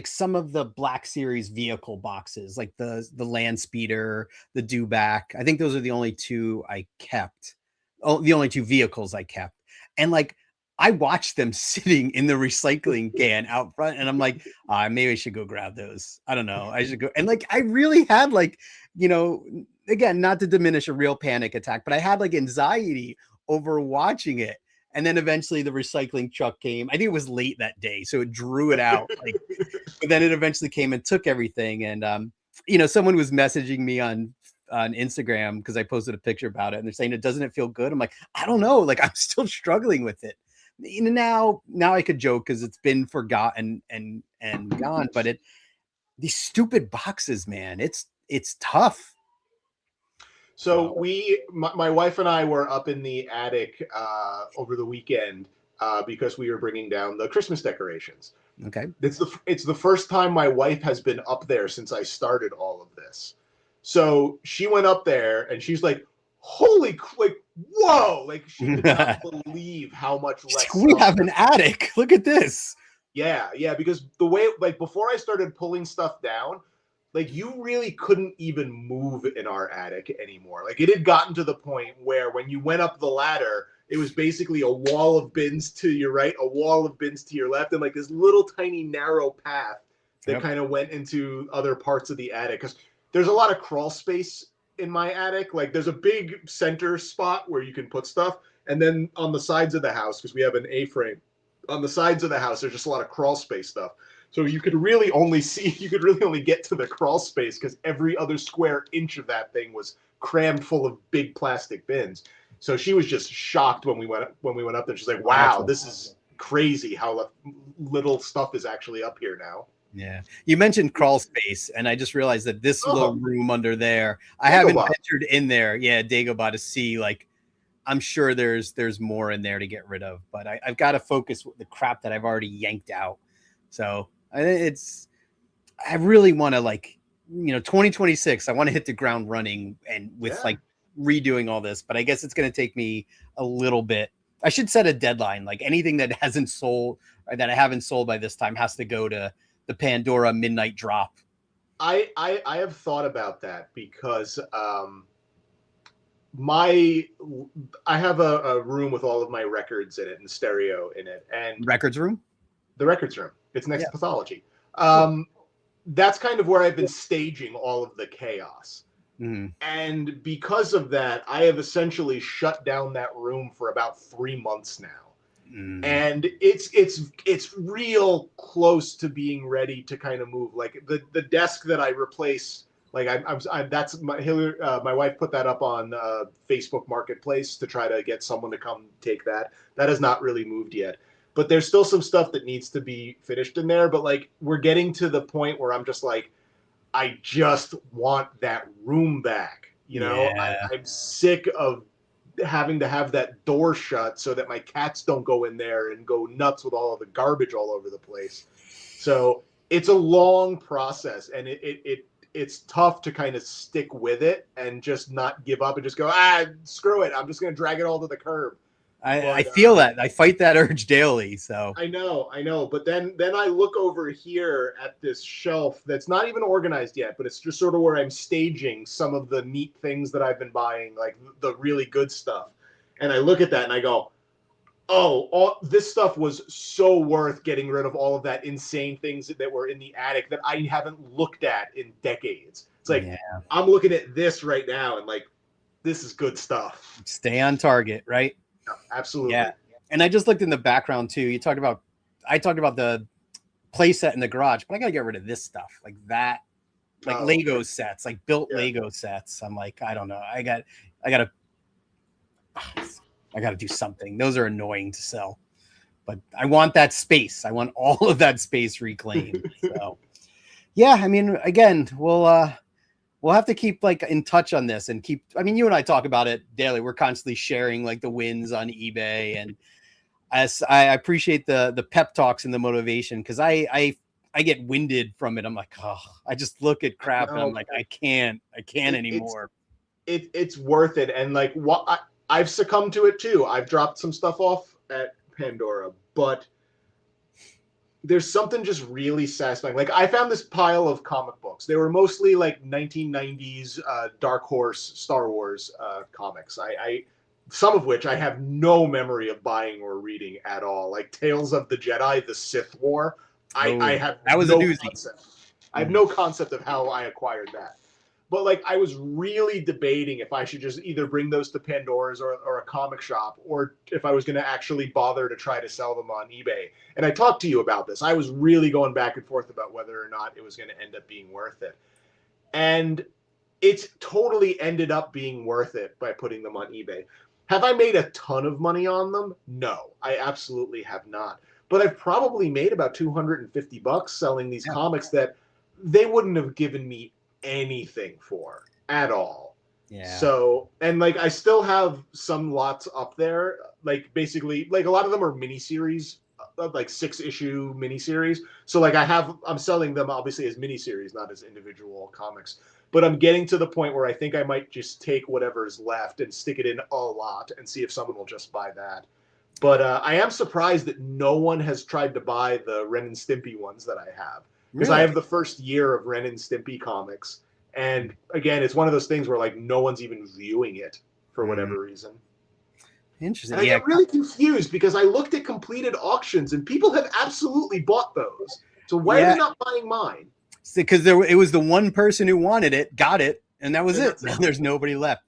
some of the Black Series vehicle boxes, like the Land Speeder, the Dewback. I think those are the only 2 I kept. Oh, the only 2 vehicles I kept. And like I watched them sitting in the recycling can out front, and I'm like, maybe I should go grab those. I don't know. I should go. And like I really had like, again, not to diminish a real panic attack, but I had like anxiety over watching it. And then eventually the recycling truck came. I think it was late that day, so it drew it out. Like, but then it eventually came and took everything. And someone was messaging me on Instagram because I posted a picture about it, and they're saying, doesn't it feel good? I'm like, I don't know. Like I'm still struggling with it. Now I could joke because it's been forgotten and gone. But these stupid boxes, man, it's tough. So my wife and I were up in the attic over the weekend because we were bringing down the Christmas decorations. Okay. It's the first time my wife has been up there since I started all of this. So she went up there and she's like, holy, like, whoa. Like she did not believe how much less. We have an attic. Look at this. Yeah. Because the way, like before I started pulling stuff down, like you really couldn't even move in our attic anymore. Like it had gotten to the point where when you went up the ladder, it was basically a wall of bins to your right, a wall of bins to your left, and like this little tiny narrow path that kind of went into other parts of the attic. Because there's a lot of crawl space in my attic. Like there's a big center spot where you can put stuff. And then on the sides of the house, because we have an A-frame, on the sides of the house, there's just a lot of crawl space stuff. So you could really only get to the crawl space because every other square inch of that thing was crammed full of big plastic bins. So she was just shocked when we went up there. She's like, wow, this is crazy how little stuff is actually up here now. Yeah. You mentioned crawl space, and I just realized that this little Oh, room under there, I haven't Dagobah. ventured in there. Yeah, Dagobah to see, like, I'm sure there's more in there to get rid of, but I've got to focus with the crap that I've already yanked out. So I really want to, like, 2026, I want to hit the ground running and with, Yeah. like, redoing all this, but I guess it's going to take me a little bit. I should set a deadline. Like, anything that hasn't sold or that I haven't sold by this time has to go to the Pandora midnight drop. I have thought about that because my I have a room with all of my records in it and stereo in it, and Records room. the records room. It's next Yeah. to pathology. Cool. That's kind of where I've been staging all of the chaos. Mm-hmm. And because of that, I have essentially shut down that room for about 3 months now. And it's real close to being ready to kind of move. Like the desk that I replace, like I'm that's my wife put that up on Facebook Marketplace to try to get someone to come take that. That has not really moved yet, but there's still some stuff that needs to be finished in there. But like we're getting to the point where I'm just like, I just want that room back. Yeah. I'm sick of having to have that door shut so that my cats don't go in there and go nuts with all of the garbage all over the place. So it's a long process, and it's tough to kind of stick with it and just not give up and just go, screw it. I'm just going to drag it all to the curb. I But feel that. I fight that urge daily. So I know. But then I look over here at this shelf that's not even organized yet, but it's just sort of where I'm staging some of the neat things that I've been buying, like the really good stuff. And I look at that and I go, oh, this stuff was so worth getting rid of all of that insane things that were in the attic that I haven't looked at in decades. It's like, yeah, I'm looking at this right now and like, this is good stuff. stay on target, right? Yeah, absolutely. Yeah. And I just looked in the background too. I talked about the playset in the garage, but I got to get rid of this stuff, like that, like Lego sets, like built Lego sets. I'm like, I don't know. I got to do something. Those are annoying to sell, but I want that space. I want all of that space reclaimed. So yeah, I mean, again, we'll have to keep like in touch on this and keep, I mean, you and I talk about it daily. We're constantly sharing like the wins on eBay, and as I appreciate the pep talks and the motivation, because I get winded from it. I'm like, oh, I just look at crap and I'm like, I can't anymore. It's worth it. And like I've succumbed to it too. I've dropped some stuff off at Pandora, but there's something just really satisfying. Like I found this pile of comic books. They were mostly like 1990s Dark Horse Star Wars comics. I some of which I have no memory of buying or reading at all. Like Tales of the Jedi, the Sith War. I have that was no a doozy. concept. I have no concept of how I acquired that. But like I was really debating if I should just either bring those to Pandora's or a comic shop, or if I was going to actually bother to try to sell them on eBay. And I talked to you about this. I was really going back and forth about whether or not it was going to end up being worth it. And it's totally ended up being worth it by putting them on eBay. Have I made a ton of money on them? No, I absolutely have not. But I've probably made about $250 selling these comics that they wouldn't have given me anything for at all. Yeah. So, and like I still have some lots up there. Like basically, like a lot of them are miniseries, like 6-issue miniseries. So like I'm selling them obviously as miniseries, not as individual comics. But I'm getting to the point where I think I might just take whatever's left and stick it in a lot and see if someone will just buy that. But I am surprised that no one has tried to buy the Ren and Stimpy ones that I have. Because I have the first year of Ren and Stimpy comics. And again, it's one of those things where like no one's even viewing it for whatever reason. Interesting. And I get really confused because I looked at completed auctions and people have absolutely bought those. So why are they not buying mine? Because it was the one person who wanted it, got it, and that was it. Now there's nobody left.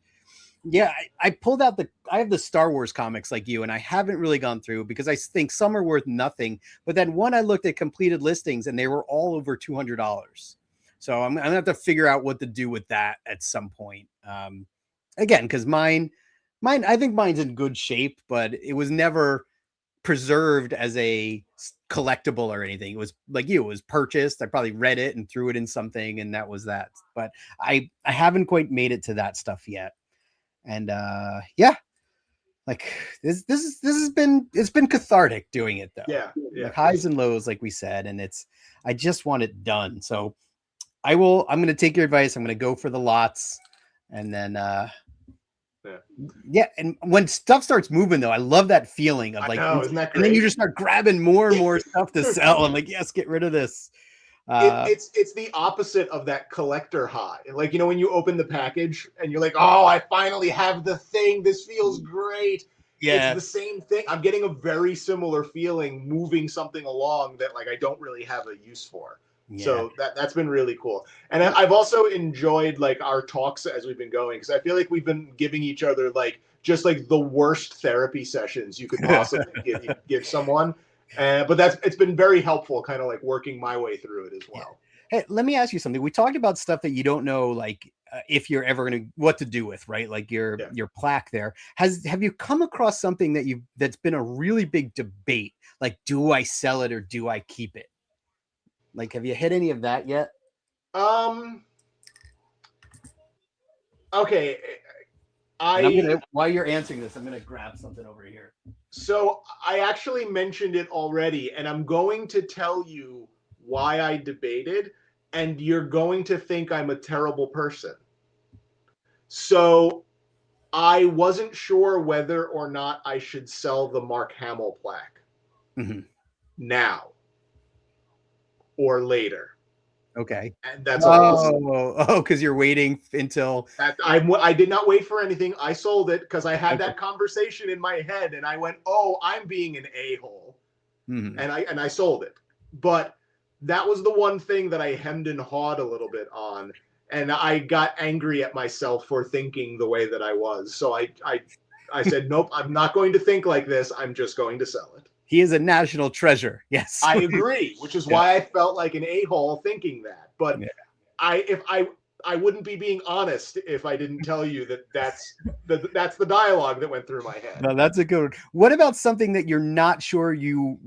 Yeah, I pulled out I have the Star Wars comics like you, and I haven't really gone through because I think some are worth nothing. But then one I looked at completed listings and they were all over $200. So I'm gonna have to figure out what to do with that at some point. Again, because mine, I think mine's in good shape, but it was never preserved as a collectible or anything. It was like you, it was purchased. I probably read it and threw it in something, and that was that. But I haven't quite made it to that stuff yet. And yeah, like this has been, it's been cathartic doing it though. Yeah. Like highs and lows, like we said, and I just want it done. So I'm going to take your advice. I'm going to go for the lots, and then yeah. And when stuff starts moving though, I love that feeling of like, I know, isn't that great? And then you just start grabbing more and more stuff to sell. I'm like, yes, get rid of this. It's the opposite of that collector high. Like, you know, when you open the package and you're like, oh, I finally have the thing. This feels great. Yeah. It's the same thing. I'm getting a very similar feeling moving something along that like I don't really have a use for. Yeah. So that's been really cool. And I've also enjoyed like our talks as we've been going, because I feel like we've been giving each other like just like the worst therapy sessions you could possibly give someone. But it's been very helpful, kind of like working my way through it as well. Yeah. Hey, let me ask you something. We talked about stuff that you don't know, like if you're ever going to, what to do with, right? Like your plaque there. Have you come across something that's been a really big debate? Like, do I sell it or do I keep it? Like, have you hit any of that yet? Okay. While you're answering this, I'm going to grab something over here. So I actually mentioned it already, and I'm going to tell you why I debated, and you're going to think I'm a terrible person. So I wasn't sure whether or not I should sell the Mark Hamill plaque now or later. Okay. And that's all. Oh, because you're waiting until I did not wait for anything. I sold it because I had that conversation in my head, and I went, "Oh, I'm being an a-hole," and I sold it. But that was the one thing that I hemmed and hawed a little bit on, and I got angry at myself for thinking the way that I was. So I said, "Nope, I'm not going to think like this. I'm just going to sell it." He is a national treasure. Yes, I agree, which is why I felt like an a-hole thinking that. But I wouldn't be being honest if I didn't tell you that's the dialogue that went through my head. No, that's a good one. What about something that you're not sure you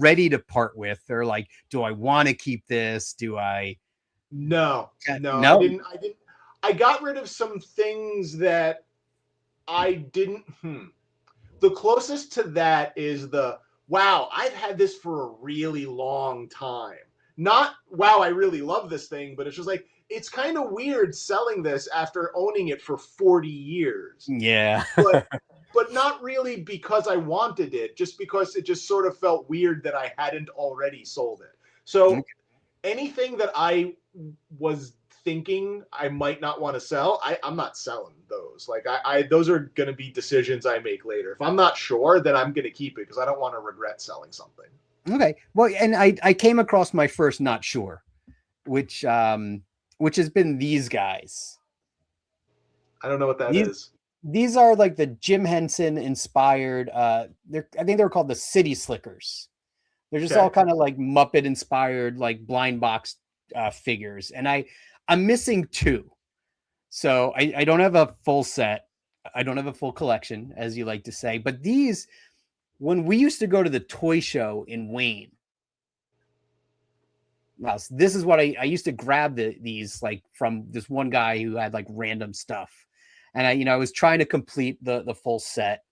ready to part with, or like, do I want to keep this? Do I? No. I didn't. I got rid of some things that I didn't. The closest to that is wow, I've had this for a really long time. Not, wow, I really love this thing, but it's just like, it's kind of weird selling this after owning it for 40 years. Yeah. but not really because I wanted it, just because it just sort of felt weird that I hadn't already sold it. So anything that I was thinking I might not want to sell, I'm not selling those. Like those are going to be decisions I make later. If I'm not sure, then I'm going to keep it because I don't want to regret selling something. Okay. Well, and I came across my first not sure, which has been these guys. I don't know what that is. These are like the Jim Henson inspired. I think they're called the City Slickers. They're just all kind of like Muppet inspired, like blind box figures, and I'm missing two. So I don't have a full set. I don't have a full collection, as you like to say. But these, when we used to go to the toy show in Wayne, wow, so this is what I used to grab these like from this one guy who had like random stuff. And I was trying to complete the full set,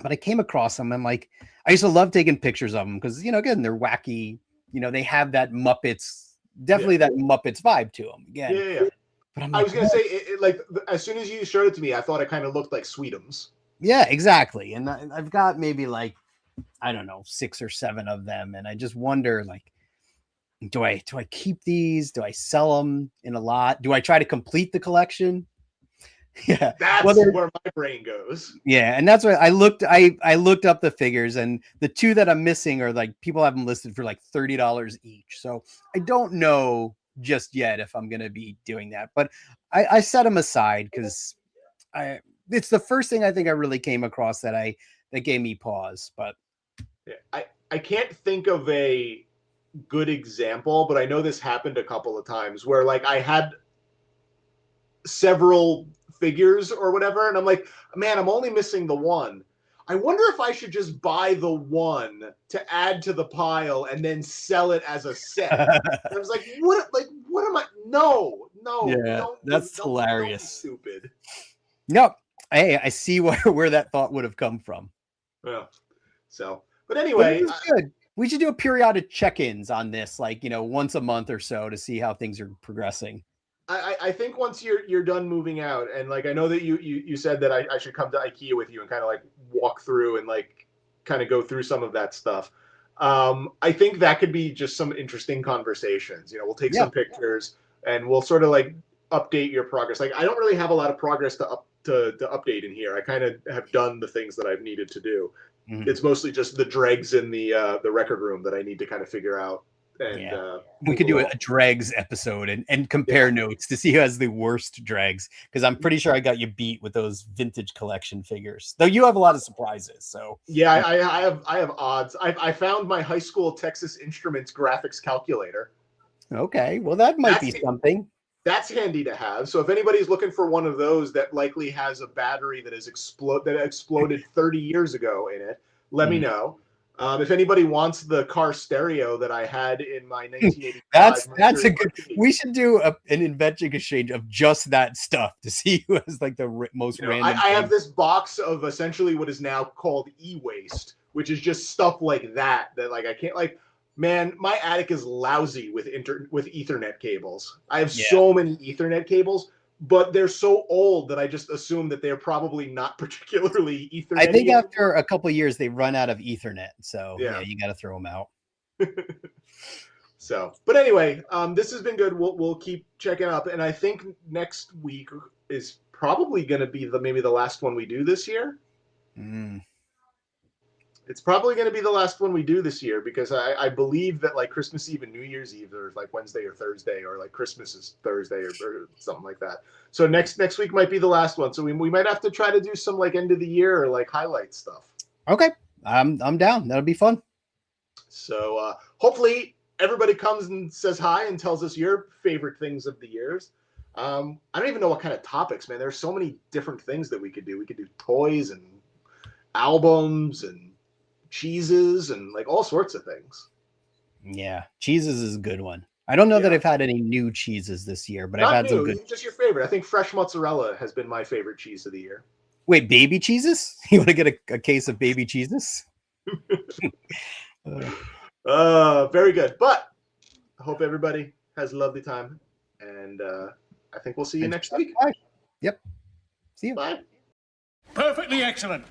but I came across them. And like, I used to love taking pictures of them because, again, they're wacky. They have that Muppets, definitely that Muppets vibe to them. Again. Yeah. But I was going to say, like, as soon as you showed it to me, I thought it kind of looked like Sweetums. Yeah, exactly. And I've got maybe like, I don't know, 6 or 7 of them. And I just wonder, like, do I keep these? Do I sell them in a lot? Do I try to complete the collection? Yeah, that's where my brain goes. Yeah, and that's what I looked up the figures, and the two that I'm missing are like, people have them listed for like $30 each. So I don't know just yet if I'm gonna be doing that, but I set them aside because it's the first thing I think I really came across that gave me pause. But yeah, I can't think of a good example, but I know this happened a couple of times where like I had several figures or whatever, and I'm like, man, I'm only missing the one. I wonder if I should just buy the one to add to the pile and then sell it as a set. I was like, what am I? No, Yeah, don't that's don't be hilarious. stupid. No, hey, I see where that thought would have come from. Yeah. So, but But it anyway, is good. We should do a periodic check-ins on this, like, once a month or so to see how things are progressing. I think once you're done moving out, and like I know that you said that I should come to IKEA with you and kind of like walk through and like kind of go through some of that stuff. I think that could be just some interesting conversations. We'll take Yeah. some pictures and we'll sort of like update your progress. Like I don't really have a lot of progress to update in here. I kind of have done the things that I've needed to do. Mhm. It's mostly just the dregs in the record room that I need to kind of figure out. And Yeah. We could do a dregs episode and compare notes to see who has the worst dregs, because I'm pretty sure I got you beat with those vintage collection figures, though you have a lot of surprises. So yeah, I have odds. I found my high school Texas Instruments graphics calculator. okay, well that might be something. That's handy to have. So if anybody's looking for one of those that likely has a battery that exploded 30 years ago in it, let me know. If anybody wants the car stereo that I had in my 1985, that's a good. We should do an invention exchange of just that stuff to see who has like the most random. I have this box of essentially what is now called e-waste, which is just stuff like that like I can't like. Man, my attic is lousy with Ethernet cables. I have so many Ethernet cables, but they're so old that I just assume that they're probably not particularly Ethernet. I think after a couple of years, they run out of Ethernet. So yeah you got to throw them out. So, but anyway, this has been good. We'll keep checking up, and I think next week is probably going to be maybe the last one we do this year. It's probably going to be the last one we do this year, because I believe that like Christmas Eve and New Year's Eve are like Wednesday or Thursday, or like Christmas is Thursday or something like that. So next week might be the last one. So we might have to try to do some like end of the year or like highlight stuff. Okay, I'm down. That'll be fun. So hopefully everybody comes and says hi and tells us your favorite things of the years. I don't even know what kind of topics, man. There's so many different things that we could do. We could do toys and albums and cheeses and like all sorts of things. Yeah, cheeses is a good one. I don't know that I've had any new cheeses this year, but I've had some good. Just your favorite. I think fresh mozzarella has been my favorite cheese of the year. Wait, baby cheeses? You want to get a case of baby cheeses? Very good. But I hope everybody has a lovely time, and I think we'll see you next week. Bye. Yep. See you. Bye. Perfectly excellent.